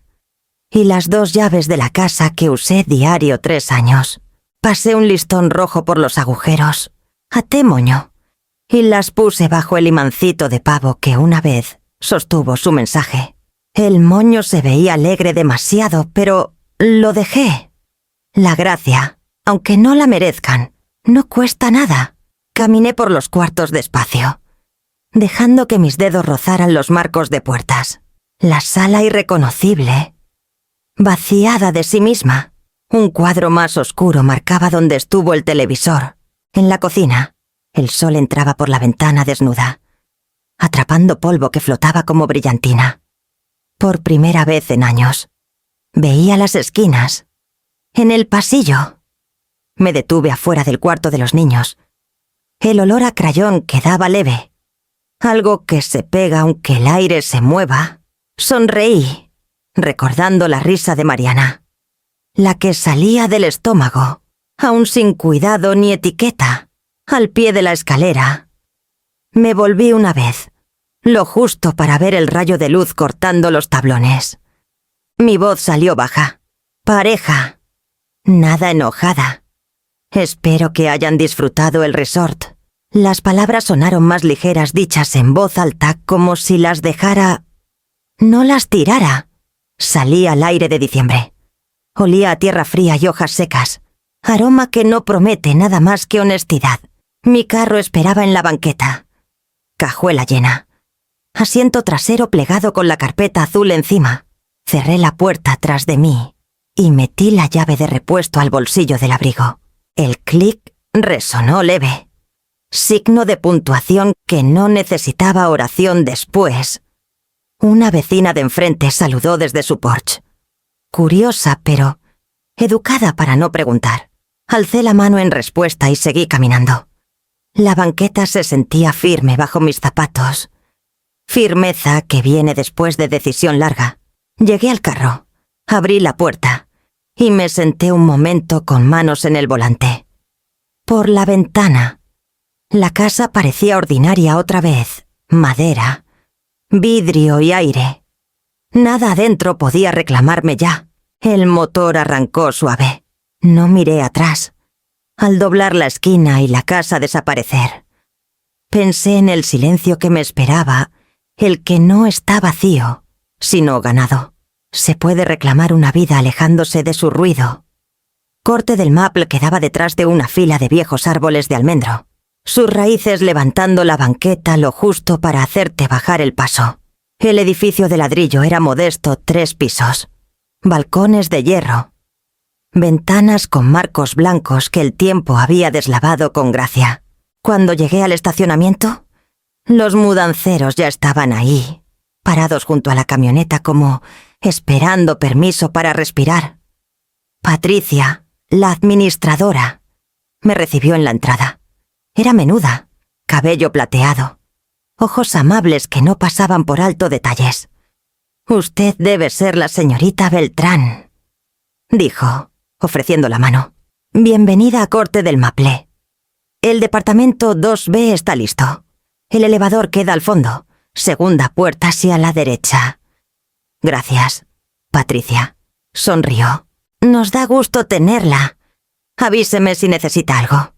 y las 2 llaves de la casa que usé diario 3 años. Pasé un listón rojo por los agujeros, até moño, y las puse bajo el imancito de pavo que una vez sostuvo su mensaje. El moño se veía alegre demasiado, pero lo dejé. La gracia, aunque no la merezcan, no cuesta nada. Caminé por los cuartos despacio, dejando que mis dedos rozaran los marcos de puertas. La sala irreconocible, vaciada de sí misma. Un cuadro más oscuro marcaba donde estuvo el televisor. En la cocina, el sol entraba por la ventana desnuda, atrapando polvo que flotaba como brillantina. Por primera vez en años, veía las esquinas. En el pasillo. Me detuve afuera del cuarto de los niños. El olor a crayón quedaba leve. Algo que se pega aunque el aire se mueva. Sonreí, recordando la risa de Mariana. La que salía del estómago, aún sin cuidado ni etiqueta, al pie de la escalera. Me volví una vez, lo justo para ver el rayo de luz cortando los tablones. Mi voz salió baja, pareja, nada enojada. Espero que hayan disfrutado el resort. Las palabras sonaron más ligeras dichas en voz alta, como si las dejara... No las tirara. Salí al aire de diciembre. Olía a tierra fría y hojas secas. Aroma que no promete nada más que honestidad. Mi carro esperaba en la banqueta. Cajuela llena. Asiento trasero plegado con la carpeta azul encima. Cerré la puerta tras de mí y metí la llave de repuesto al bolsillo del abrigo. El clic resonó leve. Signo de puntuación que no necesitaba oración después. Una vecina de enfrente saludó desde su porche. Curiosa, pero educada para no preguntar. Alcé la mano en respuesta y seguí caminando. La banqueta se sentía firme bajo mis zapatos. Firmeza que viene después de decisión larga. Llegué al carro, abrí la puerta y me senté un momento con manos en el volante. Por la ventana. La casa parecía ordinaria otra vez. Madera, vidrio y aire. Nada adentro podía reclamarme ya. El motor arrancó suave. No miré atrás. Al doblar la esquina y la casa desaparecer. Pensé en el silencio que me esperaba, el que no está vacío, sino ganado. Se puede reclamar una vida alejándose de su ruido. Corte del Maple quedaba detrás de una fila de viejos árboles de almendro, sus raíces levantando la banqueta lo justo para hacerte bajar el paso. El edificio de ladrillo era modesto, 3 pisos. Balcones de hierro. Ventanas con marcos blancos que el tiempo había deslavado con gracia. Cuando llegué al estacionamiento, los mudanceros ya estaban ahí, parados junto a la camioneta como esperando permiso para respirar. Patricia, la administradora, me recibió en la entrada. Era menuda, cabello plateado, ojos amables que no pasaban por alto detalles. «Usted debe ser la señorita Beltrán», dijo, ofreciendo la mano. «Bienvenida a Corte del Maple. El departamento 2B está listo. El elevador queda al fondo, segunda puerta hacia la derecha». «Gracias, Patricia», sonrió. «Nos da gusto tenerla. Avíseme si necesita algo.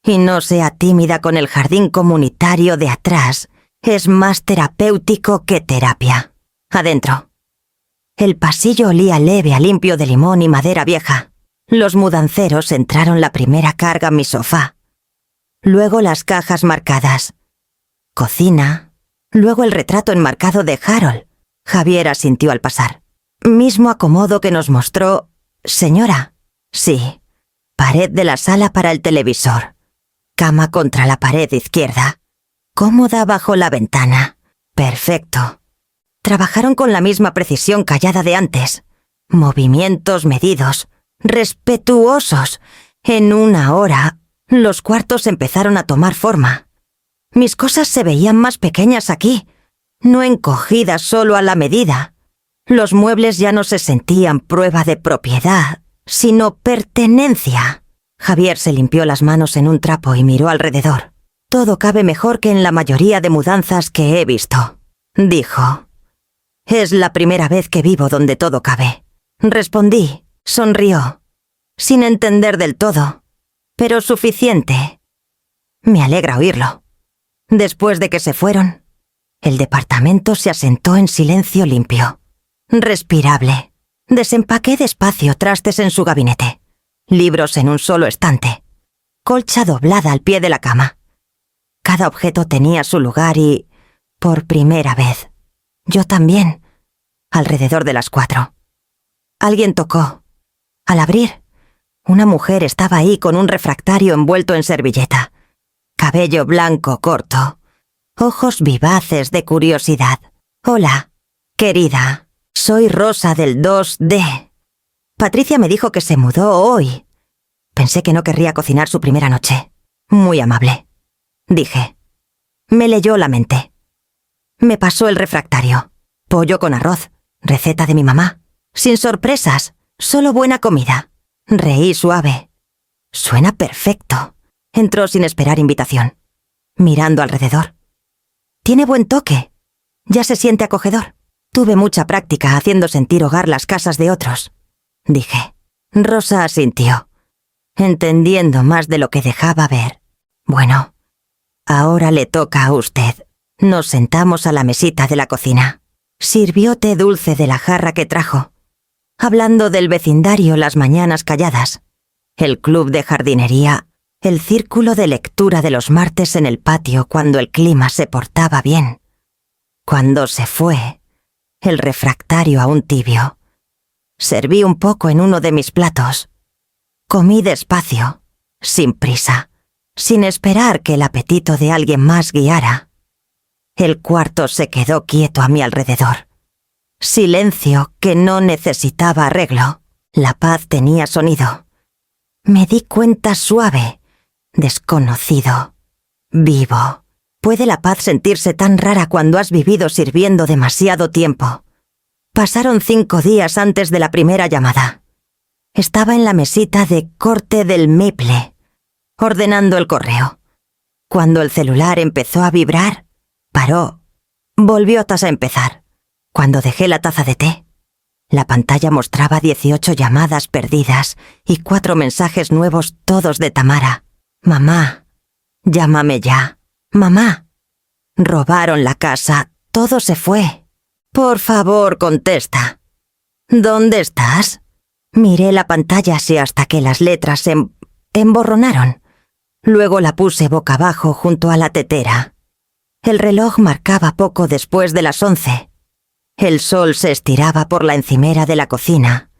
Y no sea tímida con el jardín comunitario de atrás. Es más terapéutico que terapia. Adentro». El pasillo olía leve a limpio de limón y madera vieja. Los mudanceros entraron la primera carga a mi sofá. Luego las cajas marcadas. Cocina. Luego el retrato enmarcado de Harold. Javier asintió al pasar. Mismo acomodo que nos mostró... «Señora». «Sí. Pared de la sala para el televisor. Cama contra la pared izquierda. Cómoda bajo la ventana. Perfecto». Trabajaron con la misma precisión callada de antes. Movimientos medidos, respetuosos. En una hora, los cuartos empezaron a tomar forma. Mis cosas se veían más pequeñas aquí, no encogidas solo a la medida. Los muebles ya no se sentían prueba de propiedad, sino pertenencia. Javier se limpió las manos en un trapo y miró alrededor. «Todo cabe mejor que en la mayoría de mudanzas que he visto», dijo. «Es la primera vez que vivo donde todo cabe». Respondí, sonrió, sin entender del todo, pero suficiente. Me alegra oírlo. Después de que se fueron, el departamento se asentó en silencio limpio, respirable. Desempaqué despacio trastes en su gabinete, libros en un solo estante, colcha doblada al pie de la cama. Cada objeto tenía su lugar y, por primera vez, yo también, alrededor de las 4. Alguien tocó. Al abrir, Una mujer estaba ahí con un refractario envuelto en servilleta. Cabello blanco corto. Ojos vivaces de curiosidad. «Hola, querida. Soy Rosa del 2D. Patricia me dijo que se mudó hoy. Pensé que no querría cocinar su primera noche. Muy amable», dije. Me leyó la mente. Me pasó el refractario. Pollo con arroz, receta de mi mamá. Sin sorpresas, solo buena comida. Reí suave. Suena perfecto. Entró sin esperar invitación, mirando alrededor. Tiene buen toque. Ya se siente acogedor. Tuve mucha práctica haciendo sentir hogar las casas de otros, dije. Rosa asintió, entendiendo más de lo que dejaba ver. Bueno, ahora le toca a usted. Nos sentamos a la mesita de la cocina. Sirvió té dulce de la jarra que trajo, hablando del vecindario las mañanas calladas, el club de jardinería, el círculo de lectura de los martes en el patio cuando el clima se portaba bien. Cuando se fue, el refractario aún tibio. Serví un poco en uno de mis platos. Comí despacio, sin prisa, sin esperar que el apetito de alguien más guiara. El cuarto se quedó quieto a mi alrededor. Silencio que no necesitaba arreglo. La paz tenía sonido. Me di cuenta suave, desconocido, vivo. ¿Puede la paz sentirse tan rara cuando has vivido sirviendo demasiado tiempo? Pasaron 5 días antes de la primera llamada. Estaba en la mesita de corte del Maple, ordenando el correo. Cuando el celular empezó a vibrar, paró. Volvió a empezar. Cuando dejé la taza de té, la pantalla mostraba 18 llamadas perdidas y 4 mensajes nuevos, todos de Tamara. Mamá, llámame ya. Mamá, robaron la casa, todo se fue. Por favor, contesta. ¿Dónde estás? Miré la pantalla así hasta que las letras se emborronaron. Luego la puse boca abajo junto a la tetera. El reloj marcaba poco después de las 11. El sol se estiraba por la encimera de la cocina,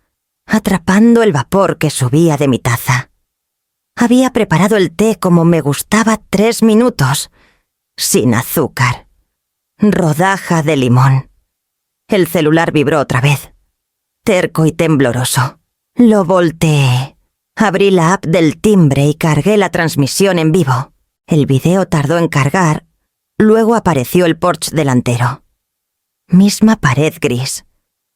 atrapando el vapor que subía de mi taza. Había preparado el té como me gustaba 3 minutos, sin azúcar. Rodaja de limón. El celular vibró otra vez, terco y tembloroso. Lo volteé. Abrí la app del timbre y cargué la transmisión en vivo. El video tardó en cargar, luego apareció el porche delantero. Misma pared gris,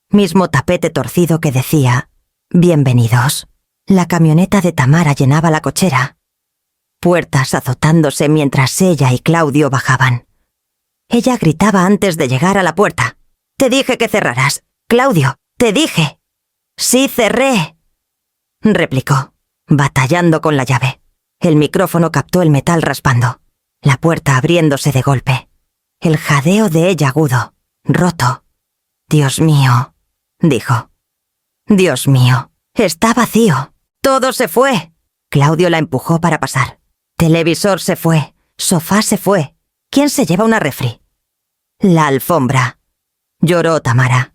mismo tapete torcido que decía «Bienvenidos». La camioneta de Tamara llenaba la cochera. Puertas azotándose mientras ella y Claudio bajaban. Ella gritaba antes de llegar a la puerta. «Te dije que cerraras. Claudio, te dije». «Sí, cerré», replicó, batallando con la llave. El micrófono captó el metal raspando, la puerta abriéndose de golpe. El jadeo de ella agudo, roto. «Dios mío», dijo. «Dios mío, está vacío. Todo se fue». Claudio la empujó para pasar. Televisor se fue, sofá se fue. ¿Quién se lleva una refri? La alfombra. Lloró Tamara,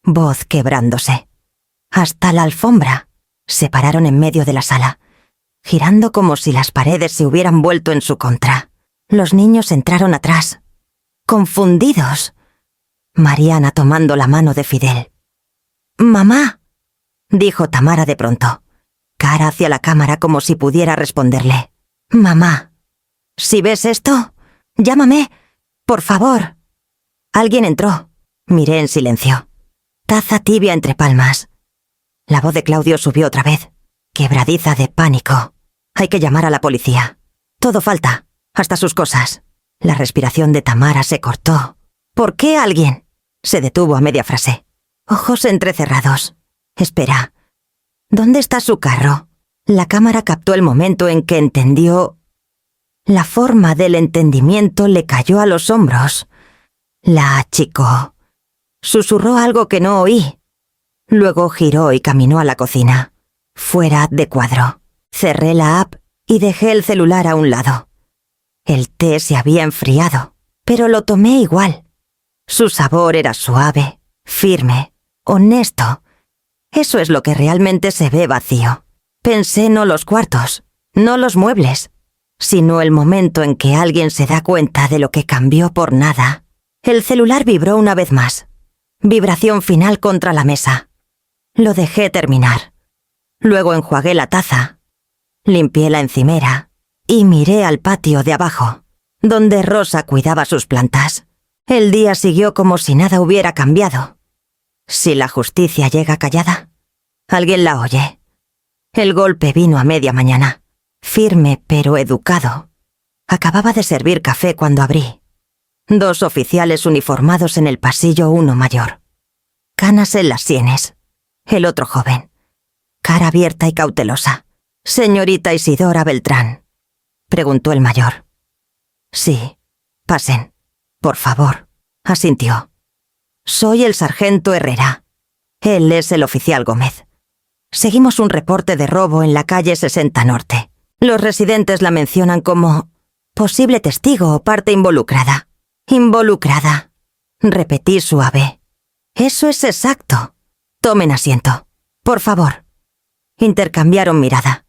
voz quebrándose. Hasta la alfombra. Se pararon en medio de la sala, girando como si las paredes se hubieran vuelto en su contra. Los niños entraron atrás, confundidos. Mariana tomando la mano de Fidel. «Mamá», dijo Tamara de pronto, cara hacia la cámara como si pudiera responderle. «Mamá, si ves esto, llámame, por favor». Alguien entró. Miré en silencio. Taza tibia entre palmas. La voz de Claudio subió otra vez, quebradiza de pánico. «Hay que llamar a la policía. Todo falta, hasta sus cosas». La respiración de Tamara se cortó. «¿Por qué alguien?» Se detuvo a media frase. Ojos entrecerrados. «Espera. ¿Dónde está su carro?» La cámara captó el momento en que entendió. La forma del entendimiento le cayó a los hombros. La achicó. Susurró algo que no oí. Luego giró y caminó a la cocina, fuera de cuadro. Cerré la app y dejé el celular a un lado. El té se había enfriado, pero lo tomé igual. Su sabor era suave, firme, honesto. Eso es lo que realmente se ve vacío. Pensé no los cuartos, no los muebles, sino el momento en que alguien se da cuenta de lo que cambió por nada. El celular vibró una vez más. Vibración final contra la mesa. Lo dejé terminar. Luego enjuagué la taza, limpié la encimera y miré al patio de abajo, donde Rosa cuidaba sus plantas. El día siguió como si nada hubiera cambiado. Si la justicia llega callada, alguien la oye. El golpe vino a media mañana, firme pero educado. Acababa de servir café cuando abrí. 2 oficiales uniformados en el pasillo, uno mayor. Canas en las sienes. El otro joven. Cara abierta y cautelosa. «¿Señorita Isidora Beltrán?», preguntó el mayor. «Sí, pasen, por favor», asintió. «Soy el sargento Herrera. Él es el oficial Gómez. Seguimos un reporte de robo en la calle 60 Norte. Los residentes la mencionan como posible testigo o parte involucrada». «Involucrada», repetí suave. «Eso es exacto. Tomen asiento, por favor». Intercambiaron mirada.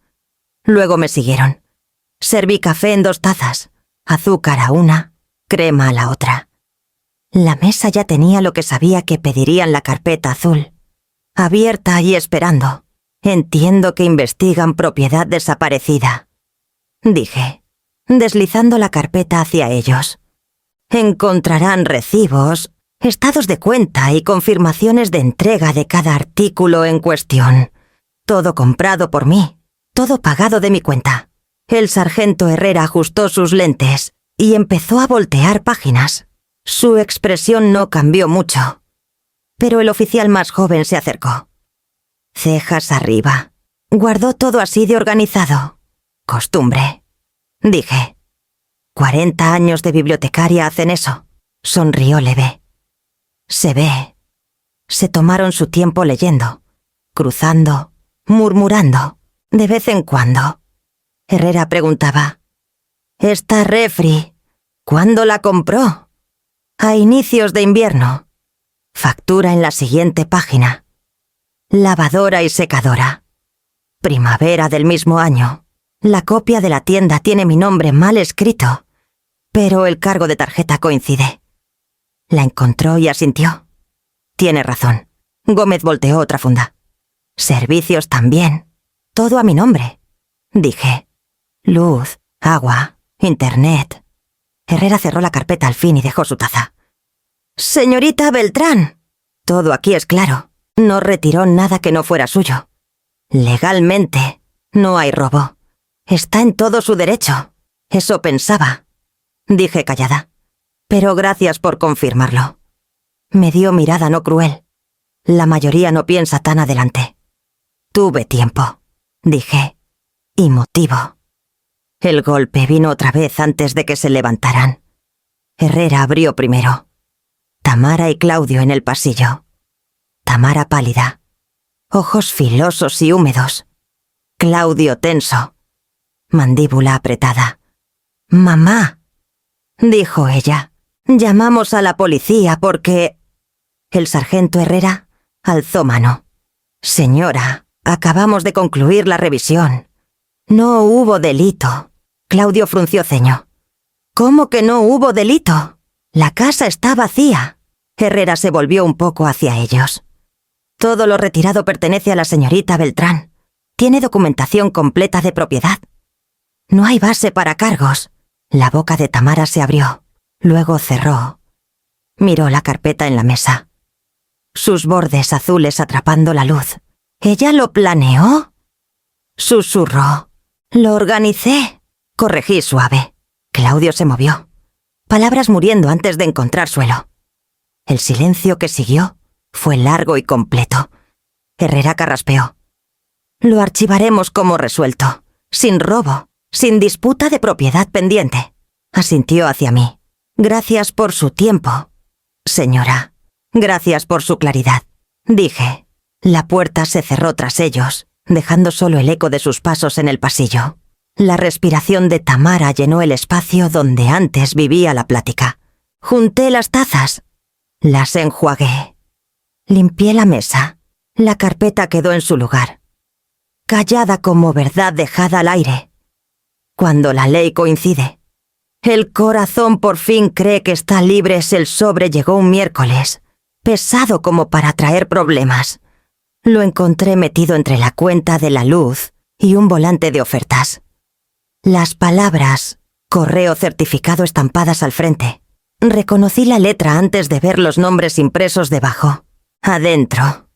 Luego me siguieron. Serví café en 2 tazas, azúcar a una, crema a la otra. La mesa ya tenía lo que sabía que pedirían, la carpeta azul, abierta y esperando. «Entiendo que investigan propiedad desaparecida», dije, deslizando la carpeta hacia ellos. «Encontrarán recibos, estados de cuenta y confirmaciones de entrega de cada artículo en cuestión. Todo comprado por mí, todo pagado de mi cuenta». El sargento Herrera ajustó sus lentes y empezó a voltear páginas. Su expresión no cambió mucho, pero el oficial más joven se acercó. Cejas arriba. Guardó todo así de organizado. «Costumbre», dije. 40 años de bibliotecaria hacen eso. Sonrió leve. «Se ve». Se tomaron su tiempo leyendo, cruzando, murmurando, de vez en cuando. Herrera preguntaba: «¿Esta refri, cuándo la compró?» «A inicios de invierno». Factura en la siguiente página. «Lavadora y secadora. Primavera del mismo año. La copia de la tienda tiene mi nombre mal escrito, pero el cargo de tarjeta coincide». La encontró y asintió. «Tiene razón». Gómez volteó otra funda. «Servicios también. Todo a mi nombre», dije. «Luz, agua, internet». Herrera cerró la carpeta al fin y dejó su taza. «Señorita Beltrán». Todo aquí es claro. No retiró nada que no fuera suyo. Legalmente, no hay robo. Está en todo su derecho. Eso pensaba. Dije callada. «Pero gracias por confirmarlo». Me dio mirada no cruel. La mayoría no piensa tan adelante. «Tuve tiempo», dije, «y motivo». El golpe vino otra vez antes de que se levantaran. Herrera abrió primero. Tamara y Claudio en el pasillo. Tamara pálida, ojos filosos y húmedos. Claudio tenso, mandíbula apretada. «Mamá», dijo ella, «llamamos a la policía porque...». El sargento Herrera alzó mano. «Señora, acabamos de concluir la revisión. No hubo delito». Claudio frunció ceño. «¿Cómo que no hubo delito? La casa está vacía». Herrera se volvió un poco hacia ellos. «Todo lo retirado pertenece a la señorita Beltrán. Tiene documentación completa de propiedad. No hay base para cargos». La boca de Tamara se abrió, luego cerró. Miró la carpeta en la mesa. Sus bordes azules atrapando la luz. «¿Ella lo planeó?», susurró. «Lo organicé», corregí suave. Claudio se movió. Palabras muriendo antes de encontrar suelo. El silencio que siguió fue largo y completo. Herrera carraspeó. «Lo archivaremos como resuelto, sin robo, sin disputa de propiedad pendiente», asintió hacia mí. «Gracias por su tiempo, señora. Gracias por su claridad», dije. La puerta se cerró tras ellos, dejando solo el eco de sus pasos en el pasillo. La respiración de Tamara llenó el espacio donde antes vivía la plática. Junté las tazas. Las enjuagué. Limpié la mesa. La carpeta quedó en su lugar. callada como verdad dejada al aire. Cuando la ley coincide. El corazón por fin cree que está libre. El sobre llegó un miércoles, pesado como para traer problemas. Lo encontré metido entre la cuenta de la luz y un volante de ofertas. Las palabras correo certificado estampadas al frente. Reconocí la letra antes de ver los nombres impresos debajo. Adentro.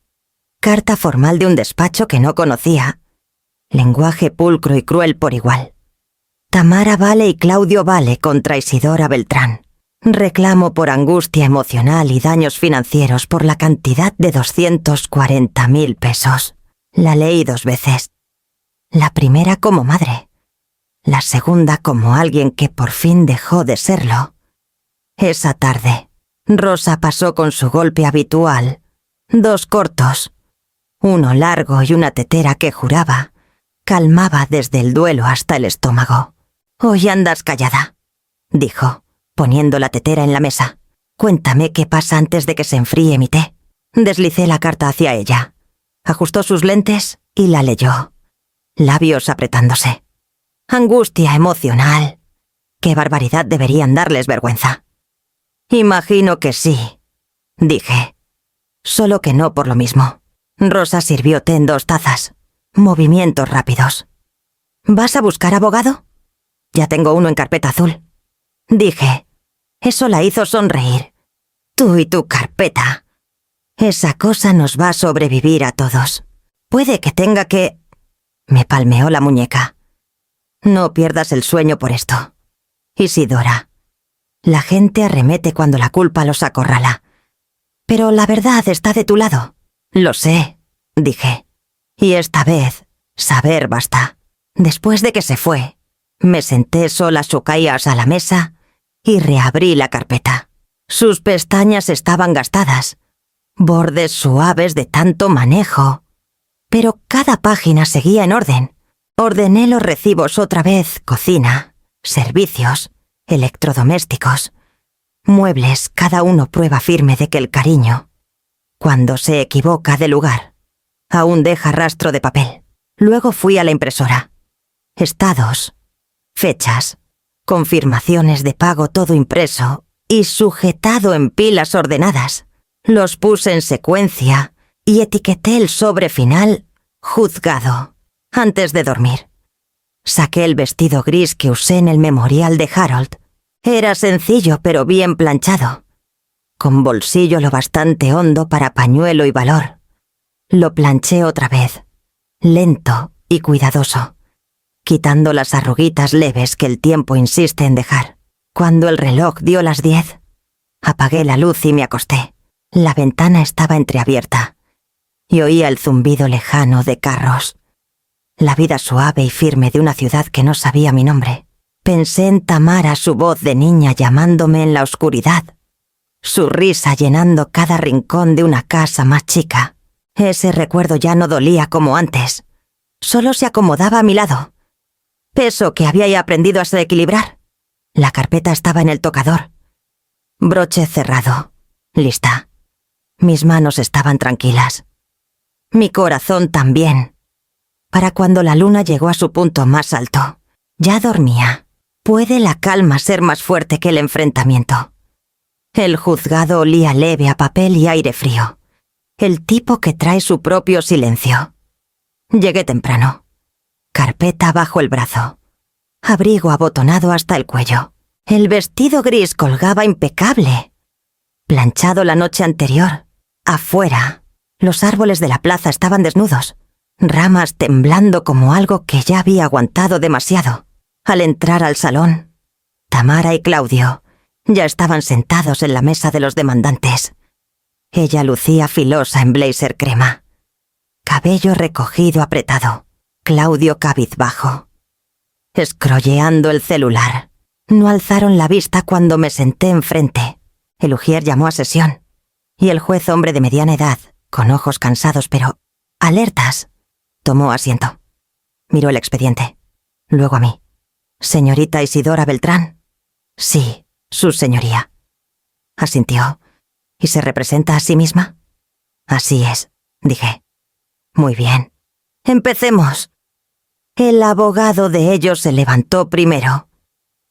Carta formal de un despacho que no conocía. Lenguaje pulcro y cruel por igual. Tamara Vale y Claudio Vale contra Isidora Beltrán. Reclamo por angustia emocional y daños financieros por la cantidad de 240.000 pesos. La leí 2 veces. La primera como madre. La segunda como alguien que por fin dejó de serlo. Esa tarde, Rosa pasó con su golpe habitual. 2 cortos. Uno largo y una tetera que juraba calmaba desde el duelo hasta el estómago. «Hoy andas callada», dijo, poniendo la tetera en la mesa. «Cuéntame qué pasa antes de que se enfríe mi té». Deslicé la carta hacia ella. Ajustó sus lentes y la leyó. Labios apretándose. Angustia emocional. Qué barbaridad, deberían darles vergüenza. «Imagino que sí», dije. Solo que no por lo mismo. Rosa sirvió té en 2 tazas. Movimientos rápidos. «¿Vas a buscar abogado?» «Ya tengo uno en carpeta azul», dije. Eso la hizo sonreír. «Tú y tu carpeta. Esa cosa nos va a sobrevivir a todos. Puede que tenga que...» Me palmeó la muñeca. «No pierdas el sueño por esto. Isidora. La gente arremete cuando la culpa los acorrala. Pero la verdad está de tu lado». «Lo sé», dije. «Y esta vez, saber basta». Después de que se fue, me senté sola sucayas a la mesa y reabrí la carpeta. Sus pestañas estaban gastadas, bordes suaves de tanto manejo, pero cada página seguía en orden. Ordené los recibos otra vez: cocina, servicios, electrodomésticos, muebles, cada uno prueba firme de que el cariño, cuando se equivoca de lugar, aún deja rastro de papel. Luego fui a la impresora. Estados, fechas, confirmaciones de pago, todo impreso y sujetado en pilas ordenadas. Los puse en secuencia y etiqueté el sobre final «Juzgado» antes de dormir. Saqué el vestido gris que usé en el memorial de Harold. Era sencillo pero bien planchado, con bolsillo lo bastante hondo para pañuelo y valor. Lo planché otra vez, lento y cuidadoso, quitando las arruguitas leves que el tiempo insiste en dejar. Cuando el reloj dio las 10, apagué la luz y me acosté. La ventana estaba entreabierta y oía el zumbido lejano de carros. La vida suave y firme de una ciudad que no sabía mi nombre. Pensé en Tamara, su voz de niña llamándome en la oscuridad, su risa llenando cada rincón de una casa más chica. Ese recuerdo ya no dolía como antes, solo se acomodaba a mi lado. Peso que había aprendido a equilibrar. La carpeta estaba en el tocador. Broche cerrado. Lista. Mis manos estaban tranquilas. Mi corazón también. Para cuando la luna llegó a su punto más alto, ya dormía. ¿Puede la calma ser más fuerte que el enfrentamiento? El juzgado olía leve a papel y aire frío. El tipo que trae su propio silencio. Llegué temprano. Carpeta bajo el brazo. Abrigo abotonado hasta el cuello. El vestido gris colgaba impecable. Planchado la noche anterior. Afuera, los árboles de la plaza estaban desnudos, ramas temblando como algo que ya había aguantado demasiado. Al entrar al salón, Tamara y Claudio ya estaban sentados en la mesa de los demandantes. Ella lucía filosa en blazer crema. Cabello recogido apretado. Claudio cabizbajo. Escrolleando el celular. No alzaron la vista cuando me senté enfrente. El ujier llamó a sesión. Y el juez, hombre de mediana edad, con ojos cansados pero alertas, tomó asiento. Miró el expediente. Luego a mí. «¿Señorita Isidora Beltrán?» «Sí, su señoría». Asintió. «¿Y se representa a sí misma?» «Así es», dije. «Muy bien. Empecemos. El abogado de ellos se levantó primero.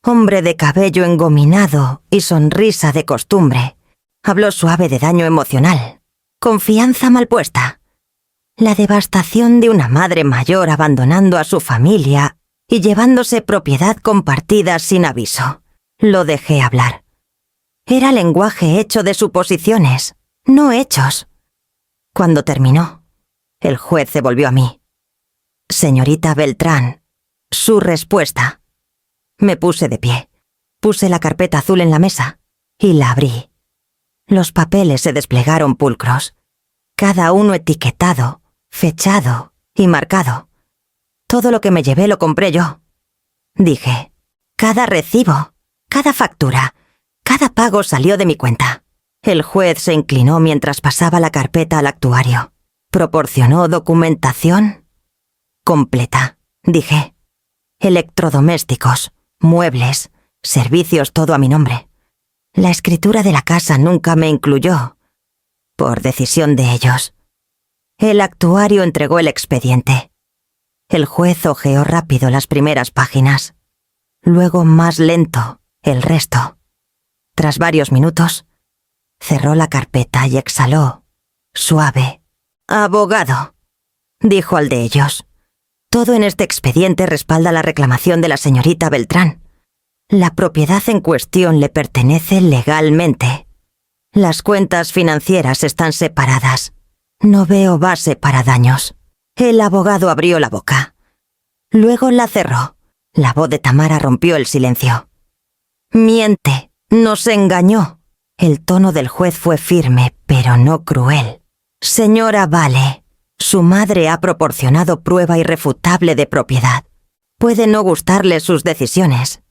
Hombre de cabello engominado y sonrisa de costumbre. Habló suave de daño emocional. Confianza mal puesta. La devastación de una madre mayor abandonando a su familia y llevándose propiedad compartida sin aviso. Lo dejé hablar. Era lenguaje hecho de suposiciones, no hechos. Cuando terminó, el juez se volvió a mí. Señorita Beltrán, su respuesta. Me puse de pie, puse la carpeta azul en la mesa y la abrí. Los papeles se desplegaron pulcros, cada uno etiquetado, fechado y marcado. Todo lo que me llevé lo compré yo. Dije, cada recibo, cada factura, cada pago salió de mi cuenta. El juez se inclinó mientras pasaba la carpeta al actuario. ¿Proporcionó documentación? Completa, dije. Electrodomésticos, muebles, servicios, todo a mi nombre. La escritura de la casa nunca me incluyó, por decisión de ellos. El actuario entregó el expediente. El juez hojeó rápido las primeras páginas. Luego más lento, el resto. Tras varios minutos, cerró la carpeta y exhaló, suave. «Abogado», dijo al de ellos. «Todo en este expediente respalda la reclamación de la señorita Beltrán. La propiedad en cuestión le pertenece legalmente. Las cuentas financieras están separadas. No veo base para daños». El abogado abrió la boca. Luego la cerró. La voz de Tamara rompió el silencio. «Miente, nos engañó». El tono del juez fue firme, pero no cruel. «Señora Vale, su madre ha proporcionado prueba irrefutable de propiedad. Puede no gustarle sus decisiones,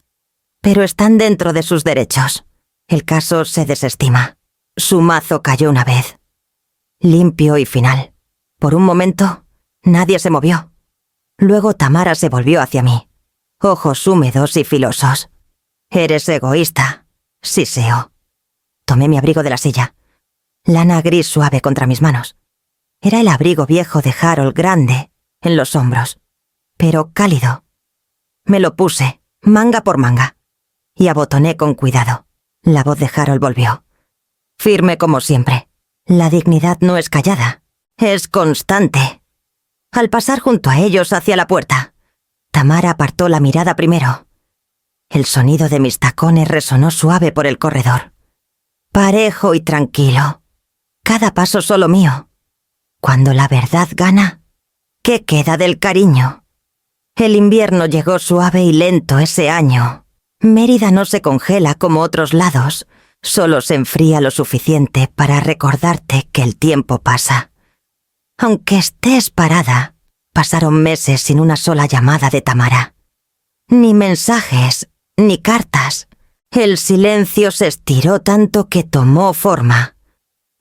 pero están dentro de sus derechos. El caso se desestima. Su mazo cayó una vez. Limpio y final. Por un momento, nadie se movió. Luego Tamara se volvió hacia mí. Ojos húmedos y filosos. «Eres egoísta», siseó. Tomé mi abrigo de la silla. Lana gris suave contra mis manos. Era el abrigo viejo de Harold, grande, en los hombros, pero cálido. Me lo puse, manga por manga, y abotoné con cuidado. La voz de Harold volvió. Firme como siempre. La dignidad no es callada, es constante. Al pasar junto a ellos hacia la puerta, Tamara apartó la mirada primero. El sonido de mis tacones resonó suave por el corredor. Parejo y tranquilo. Cada paso solo mío. Cuando la verdad gana, ¿qué queda del cariño? El invierno llegó suave y lento ese año. Mérida no se congela como otros lados, solo se enfría lo suficiente para recordarte que el tiempo pasa. Aunque estés parada, pasaron meses sin una sola llamada de Tamara. Ni mensajes, ni cartas. El silencio se estiró tanto que tomó forma.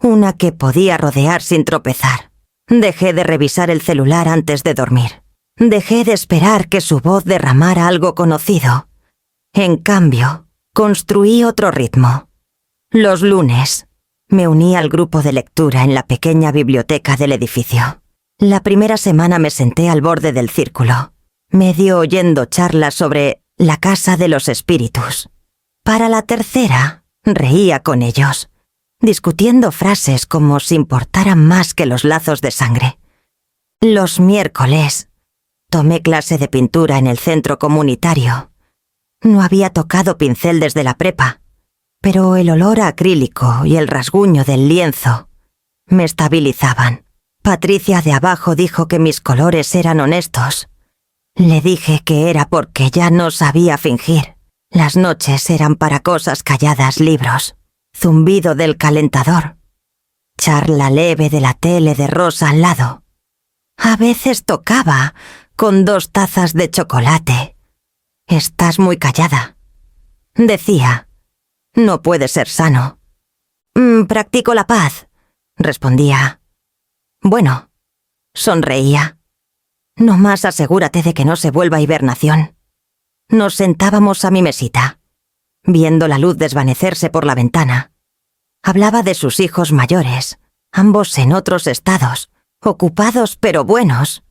Una que podía rodear sin tropezar. Dejé de revisar el celular antes de dormir. Dejé de esperar que su voz derramara algo conocido. En cambio, construí otro ritmo. Los lunes, me uní al grupo de lectura en la pequeña biblioteca del edificio. La primera semana me senté al borde del círculo, medio oyendo charlas sobre la casa de los espíritus. Para la tercera, reía con ellos, discutiendo frases como si importaran más que los lazos de sangre. Los miércoles, tomé clase de pintura en el centro comunitario. No había tocado pincel desde la prepa, pero el olor a acrílico y el rasguño del lienzo me estabilizaban. Patricia de abajo dijo que mis colores eran honestos. Le dije que era porque ya no sabía fingir. Las noches eran para cosas calladas, libros, zumbido del calentador, charla leve de la tele de Rosa al lado. A veces tocaba con 2 tazas de chocolate. Estás muy callada. Decía, no puede ser sano. Practico la paz, respondía. Bueno, sonreía. No más asegúrate de que no se vuelva hibernación. Nos sentábamos a mi mesita, viendo la luz desvanecerse por la ventana. Hablaba de sus hijos mayores, ambos en otros estados, ocupados pero buenos.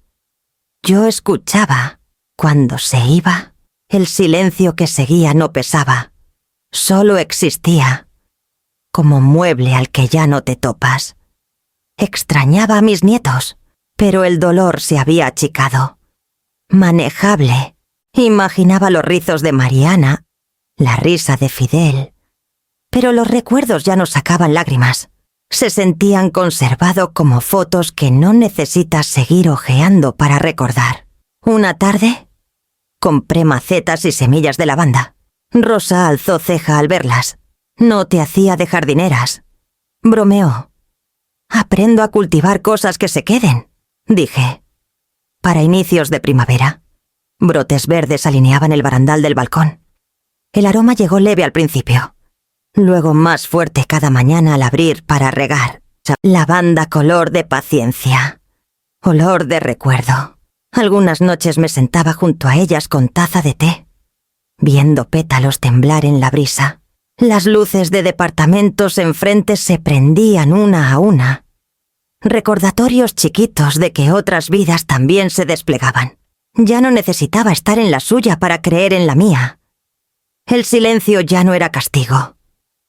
Yo escuchaba. Cuando se iba, el silencio que seguía no pesaba. Solo existía, como mueble al que ya no te topas. Extrañaba a mis nietos, pero el dolor se había achicado. Manejable. Imaginaba los rizos de Mariana, la risa de Fidel. Pero los recuerdos ya no sacaban lágrimas. Se sentían conservados como fotos que no necesitas seguir hojeando para recordar. Una tarde, compré macetas y semillas de lavanda. Rosa alzó ceja al verlas. No te hacía de jardineras. Bromeó. Aprendo a cultivar cosas que se queden, dije. Para inicios de primavera. Brotes verdes alineaban el barandal del balcón. El aroma llegó leve al principio. Luego más fuerte cada mañana al abrir para regar. Lavanda color de paciencia. Olor de recuerdo. Algunas noches me sentaba junto a ellas con taza de té, viendo pétalos temblar en la brisa. Las luces de departamentos enfrente se prendían una a una. Recordatorios chiquitos de que otras vidas también se desplegaban. Ya no necesitaba estar en la suya para creer en la mía. El silencio ya no era castigo.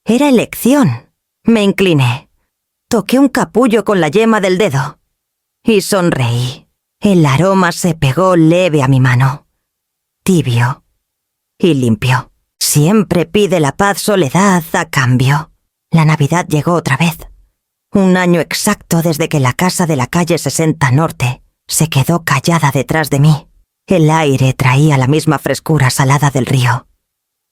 Era elección. Me incliné. Toqué un capullo con la yema del dedo. Y sonreí. El aroma se pegó leve a mi mano. Tibio. Y limpio. Siempre pide la paz soledad a cambio. La Navidad llegó otra vez. Un año exacto desde que la casa de la calle 60 Norte se quedó callada detrás de mí. El aire traía la misma frescura salada del río.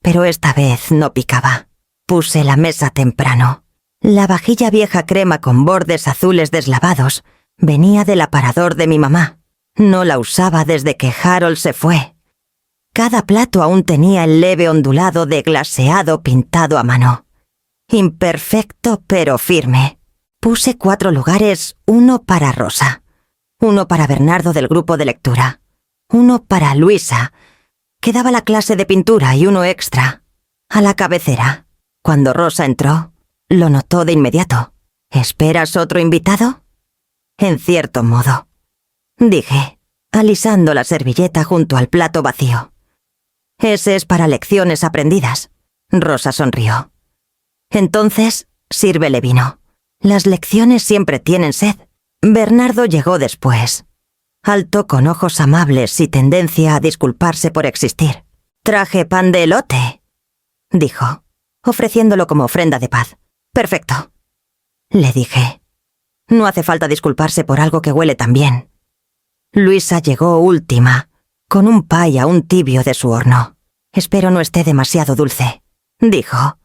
Pero esta vez no picaba. Puse la mesa temprano. La vajilla vieja crema con bordes azules deslavados venía del aparador de mi mamá. No la usaba desde que Harold se fue. Cada plato aún tenía el leve ondulado de glaseado pintado a mano. Imperfecto pero firme. Puse 4 lugares, uno para Rosa, uno para Bernardo del grupo de lectura, uno para Luisa, que daba la clase de pintura, y uno extra, a la cabecera. Cuando Rosa entró, lo notó de inmediato. ¿Esperas otro invitado? En cierto modo, dije, alisando la servilleta junto al plato vacío. Ese es para lecciones aprendidas. Rosa sonrió. Entonces, sírvele vino. Las lecciones siempre tienen sed. Bernardo llegó después. Alto con ojos amables y tendencia a disculparse por existir. Traje pan de elote, dijo, ofreciéndolo como ofrenda de paz. Perfecto, le dije. No hace falta disculparse por algo que huele tan bien. Luisa llegó última, con un pay aún tibio de su horno. Espero no esté demasiado dulce, dijo.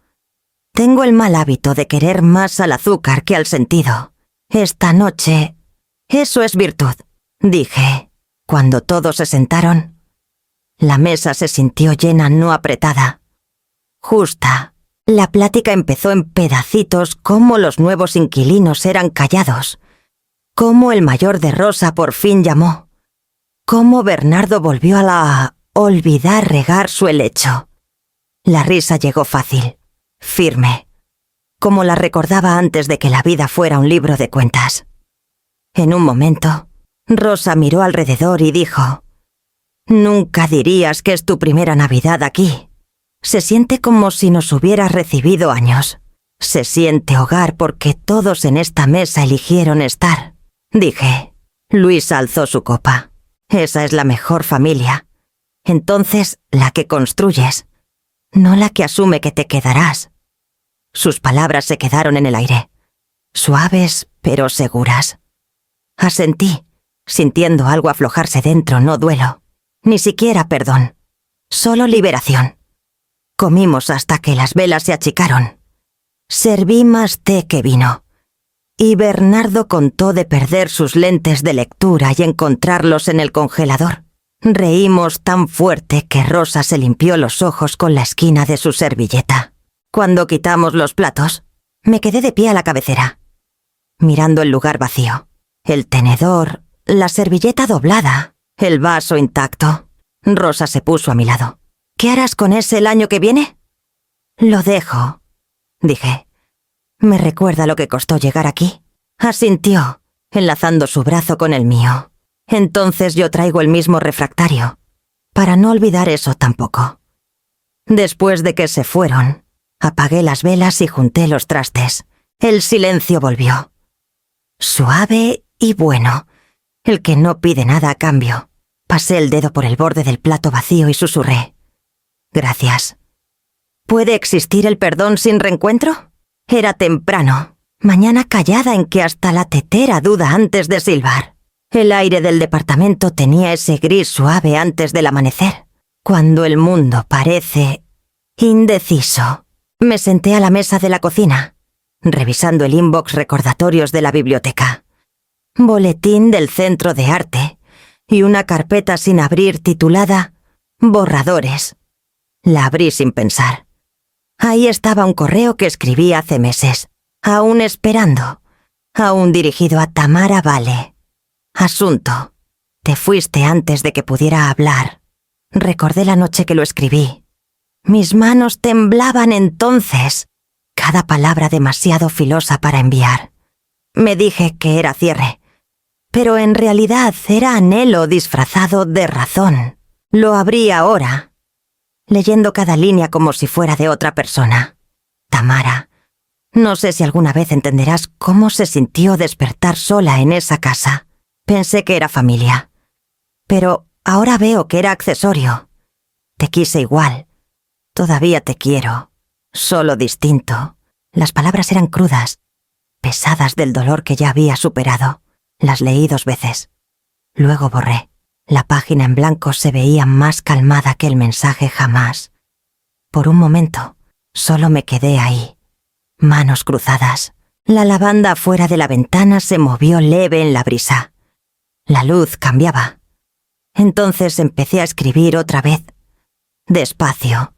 Tengo el mal hábito de querer más al azúcar que al sentido. Esta noche... Eso es virtud, dije. Cuando todos se sentaron, la mesa se sintió llena, no apretada. Justa. La plática empezó en pedacitos, cómo los nuevos inquilinos eran callados, cómo el mayor de Rosa por fin llamó, cómo Bernardo volvió a olvidar regar su helecho. La risa llegó fácil, firme, como la recordaba antes de que la vida fuera un libro de cuentas. En un momento, Rosa miró alrededor y dijo: «Nunca dirías que es tu primera Navidad aquí. Se siente como si nos hubieras recibido años. Se siente hogar porque todos en esta mesa eligieron estar», dije. Luisa alzó su copa. «Esa es la mejor familia. Entonces, la que construyes, no la que asume que te quedarás». Sus palabras se quedaron en el aire, suaves pero seguras. Asentí, sintiendo algo aflojarse dentro, no duelo, ni siquiera perdón, solo liberación. Comimos hasta que las velas se achicaron. Serví más té que vino. Y Bernardo contó de perder sus lentes de lectura y encontrarlos en el congelador. Reímos tan fuerte que Rosa se limpió los ojos con la esquina de su servilleta. Cuando quitamos los platos, me quedé de pie a la cabecera, mirando el lugar vacío. El tenedor, la servilleta doblada, el vaso intacto. Rosa se puso a mi lado. «¿Qué harás con ese el año que viene?» «Lo dejo», dije. «Me recuerda lo que costó llegar aquí». Asintió, enlazando su brazo con el mío. Entonces yo traigo el mismo refractario, para no olvidar eso tampoco. Después de que se fueron, apagué las velas y junté los trastes. El silencio volvió. Suave y bueno, el que no pide nada a cambio. Pasé el dedo por el borde del plato vacío y susurré. Gracias. ¿Puede existir el perdón sin reencuentro? Era temprano. Mañana callada en que hasta la tetera duda antes de silbar. El aire del departamento tenía ese gris suave antes del amanecer. Cuando el mundo parece indeciso. Me senté a la mesa de la cocina, revisando el inbox recordatorios de la biblioteca. Boletín del Centro de Arte y una carpeta sin abrir titulada Borradores. La abrí sin pensar. Ahí estaba un correo que escribí hace meses, aún esperando, aún dirigido a Tamara Vale. Asunto. Te fuiste antes de que pudiera hablar. Recordé la noche que lo escribí. Mis manos temblaban entonces. Cada palabra demasiado filosa para enviar. Me dije que era cierre, pero en realidad era anhelo disfrazado de razón. Lo abrí ahora, leyendo cada línea como si fuera de otra persona. Tamara, no sé si alguna vez entenderás cómo se sintió despertar sola en esa casa. Pensé que era familia, pero ahora veo que era accesorio. Te quise igual. Todavía te quiero, solo distinto. Las palabras eran crudas, pesadas del dolor que ya había superado. Las leí 2 veces. Luego borré. La página en blanco se veía más calmada que el mensaje jamás. Por un momento, solo me quedé ahí. Manos cruzadas. La lavanda afuera de la ventana se movió leve en la brisa. La luz cambiaba. Entonces empecé a escribir otra vez, despacio,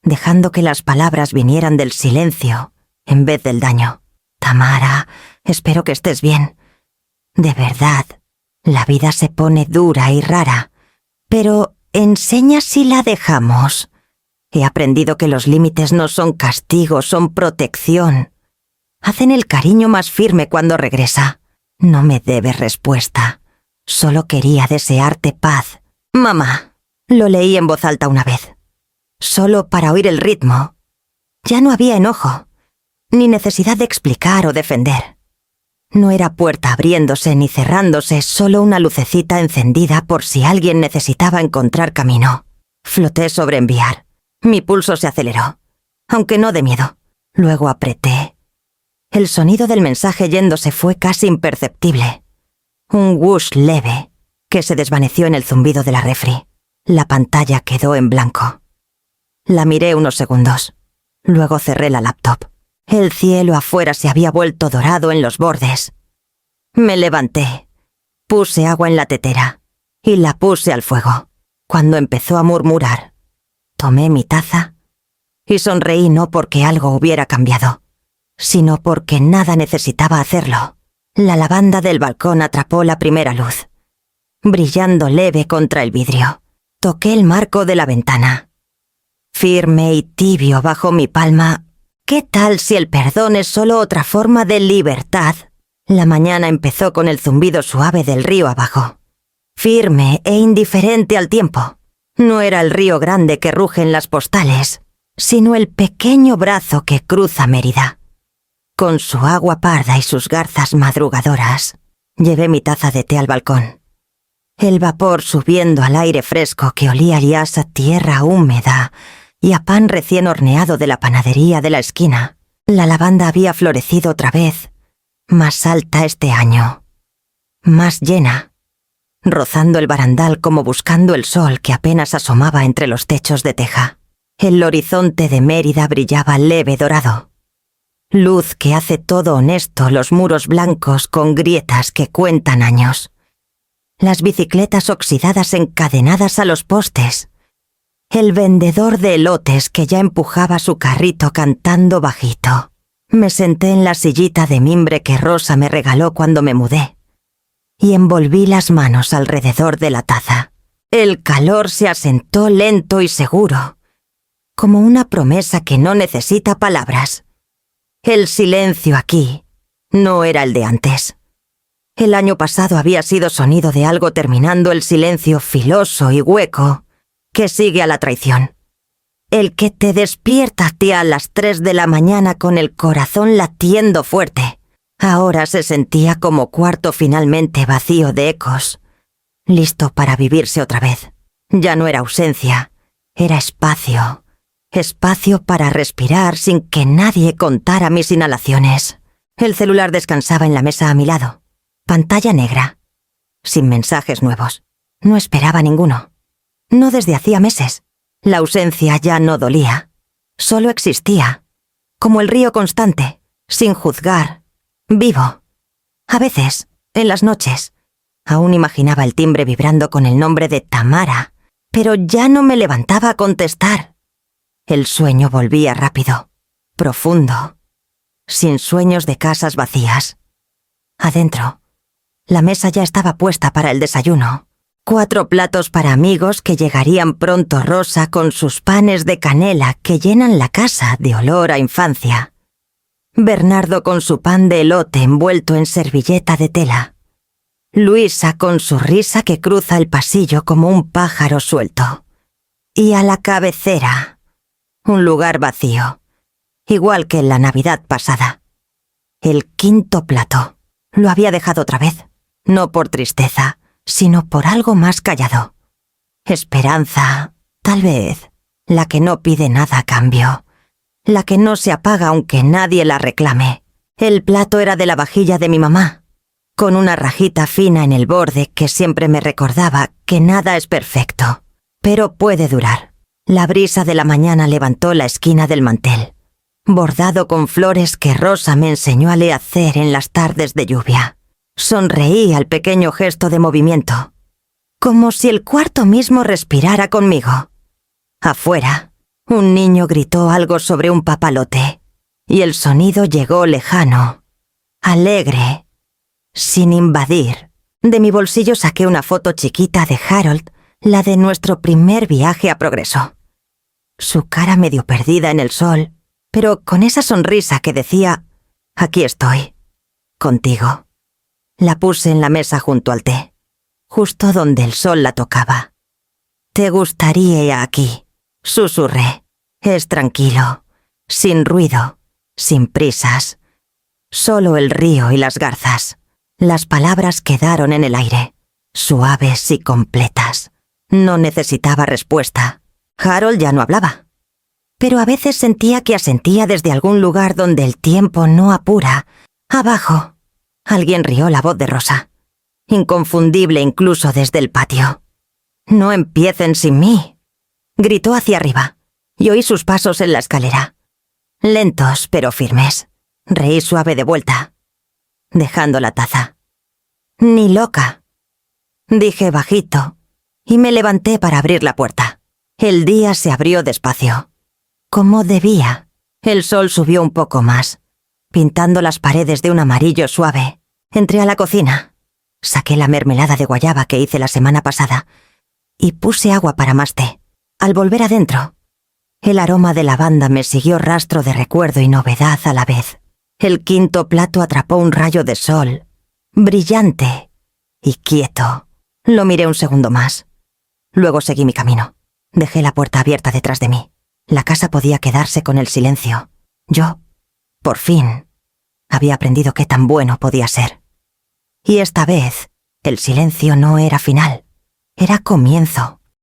dejando que las palabras vinieran del silencio en vez del daño. Tamara, espero que estés bien. De verdad, la vida se pone dura y rara, pero enseña si la dejamos. He aprendido que los límites no son castigo, son protección. Hacen el cariño más firme cuando regresa. No me debes respuesta. Solo quería desearte paz. Mamá. Lo leí en voz alta una vez. Solo para oír el ritmo. Ya no había enojo, ni necesidad de explicar o defender. No era puerta abriéndose ni cerrándose, solo una lucecita encendida por si alguien necesitaba encontrar camino. Floté sobre enviar. Mi pulso se aceleró, aunque no de miedo. Luego apreté. El sonido del mensaje yéndose fue casi imperceptible. Un whoosh leve que se desvaneció en el zumbido de la refri. La pantalla quedó en blanco. La miré unos segundos. Luego cerré la laptop. El cielo afuera se había vuelto dorado en los bordes. Me levanté. Puse agua en la tetera y la puse al fuego. Cuando empezó a murmurar, tomé mi taza y sonreí no porque algo hubiera cambiado, sino porque nada necesitaba hacerlo. La lavanda del balcón atrapó la primera luz, brillando leve contra el vidrio. Toqué el marco de la ventana. Firme y tibio bajo mi palma. ¿Qué tal si el perdón es solo otra forma de libertad? La mañana empezó con el zumbido suave del río abajo. Firme e indiferente al tiempo. No era el río grande que ruge en las postales, sino el pequeño brazo que cruza Mérida. Con su agua parda y sus garzas madrugadoras, llevé mi taza de té al balcón. El vapor subiendo al aire fresco que olía ya a tierra húmeda y a pan recién horneado de la panadería de la esquina. La lavanda había florecido otra vez, más alta este año, más llena, rozando el barandal como buscando el sol que apenas asomaba entre los techos de teja. El horizonte de Mérida brillaba leve dorado. Luz que hace todo honesto los muros blancos con grietas que cuentan años. Las bicicletas oxidadas encadenadas a los postes. El vendedor de elotes que ya empujaba su carrito cantando bajito. Me senté en la sillita de mimbre que Rosa me regaló cuando me mudé y envolví las manos alrededor de la taza. El calor se asentó lento y seguro, como una promesa que no necesita palabras. El silencio aquí no era el de antes. El año pasado había sido sonido de algo terminando el silencio filoso y hueco que sigue a la traición. El que te despierta a las 3 de la mañana con el corazón latiendo fuerte. Ahora se sentía como cuarto finalmente vacío de ecos, listo para vivirse otra vez. Ya no era ausencia, era espacio. Espacio para respirar sin que nadie contara mis inhalaciones. El celular descansaba en la mesa a mi lado. Pantalla negra. Sin mensajes nuevos. No esperaba ninguno. No desde hacía meses. La ausencia ya no dolía. Solo existía. Como el río constante, sin juzgar. Vivo. A veces, en las noches, aún imaginaba el timbre vibrando con el nombre de Tamara, pero ya no me levantaba a contestar. El sueño volvía rápido, profundo, sin sueños de casas vacías. Adentro, la mesa ya estaba puesta para el desayuno. 4 platos para amigos que llegarían pronto Rosa con sus panes de canela que llenan la casa de olor a infancia. Bernardo con su pan de elote envuelto en servilleta de tela. Luisa con su risa que cruza el pasillo como un pájaro suelto. Y a la cabecera, un lugar vacío, igual que en la Navidad pasada. El 5.º plato. Lo había dejado otra vez, no por tristeza, sino por algo más callado. Esperanza, tal vez, la que no pide nada a cambio, la que no se apaga aunque nadie la reclame. El plato era de la vajilla de mi mamá, con una rajita fina en el borde que siempre me recordaba que nada es perfecto, pero puede durar. La brisa de la mañana levantó la esquina del mantel, bordado con flores que Rosa me enseñó a hacer en las tardes de lluvia. Sonreí al pequeño gesto de movimiento, como si el cuarto mismo respirara conmigo. Afuera, un niño gritó algo sobre un papalote, y el sonido llegó lejano, alegre, sin invadir. De mi bolsillo saqué una foto chiquita de Harold, la de nuestro primer viaje a Progreso. Su cara medio perdida en el sol, pero con esa sonrisa que decía, aquí estoy, contigo. La puse en la mesa junto al té, justo donde el sol la tocaba. Te gustaría aquí, susurré. Es tranquilo, sin ruido, sin prisas. Solo el río y las garzas. Las palabras quedaron en el aire, suaves y completas. No necesitaba respuesta. Harold ya no hablaba. Pero a veces sentía que asentía desde algún lugar donde el tiempo no apura. Abajo. Alguien rió la voz de Rosa. Inconfundible incluso desde el patio. No empiecen sin mí. Gritó hacia arriba, y oí sus pasos en la escalera. Lentos pero firmes. Reí suave de vuelta, dejando la taza. Ni loca, dije bajito, y me levanté para abrir la puerta. El día se abrió despacio, como debía. El sol subió un poco más, pintando las paredes de un amarillo suave. Entré a la cocina, saqué la mermelada de guayaba que hice la semana pasada y puse agua para más té. Al volver adentro, el aroma de lavanda me siguió rastro de recuerdo y novedad a la vez. El 5.º plato atrapó un rayo de sol, brillante y quieto. Lo miré un segundo más. Luego seguí mi camino. Dejé la puerta abierta detrás de mí. La casa podía quedarse con el silencio. Yo, por fin, había aprendido qué tan bueno podía ser. Y esta vez, el silencio no era final, era comienzo.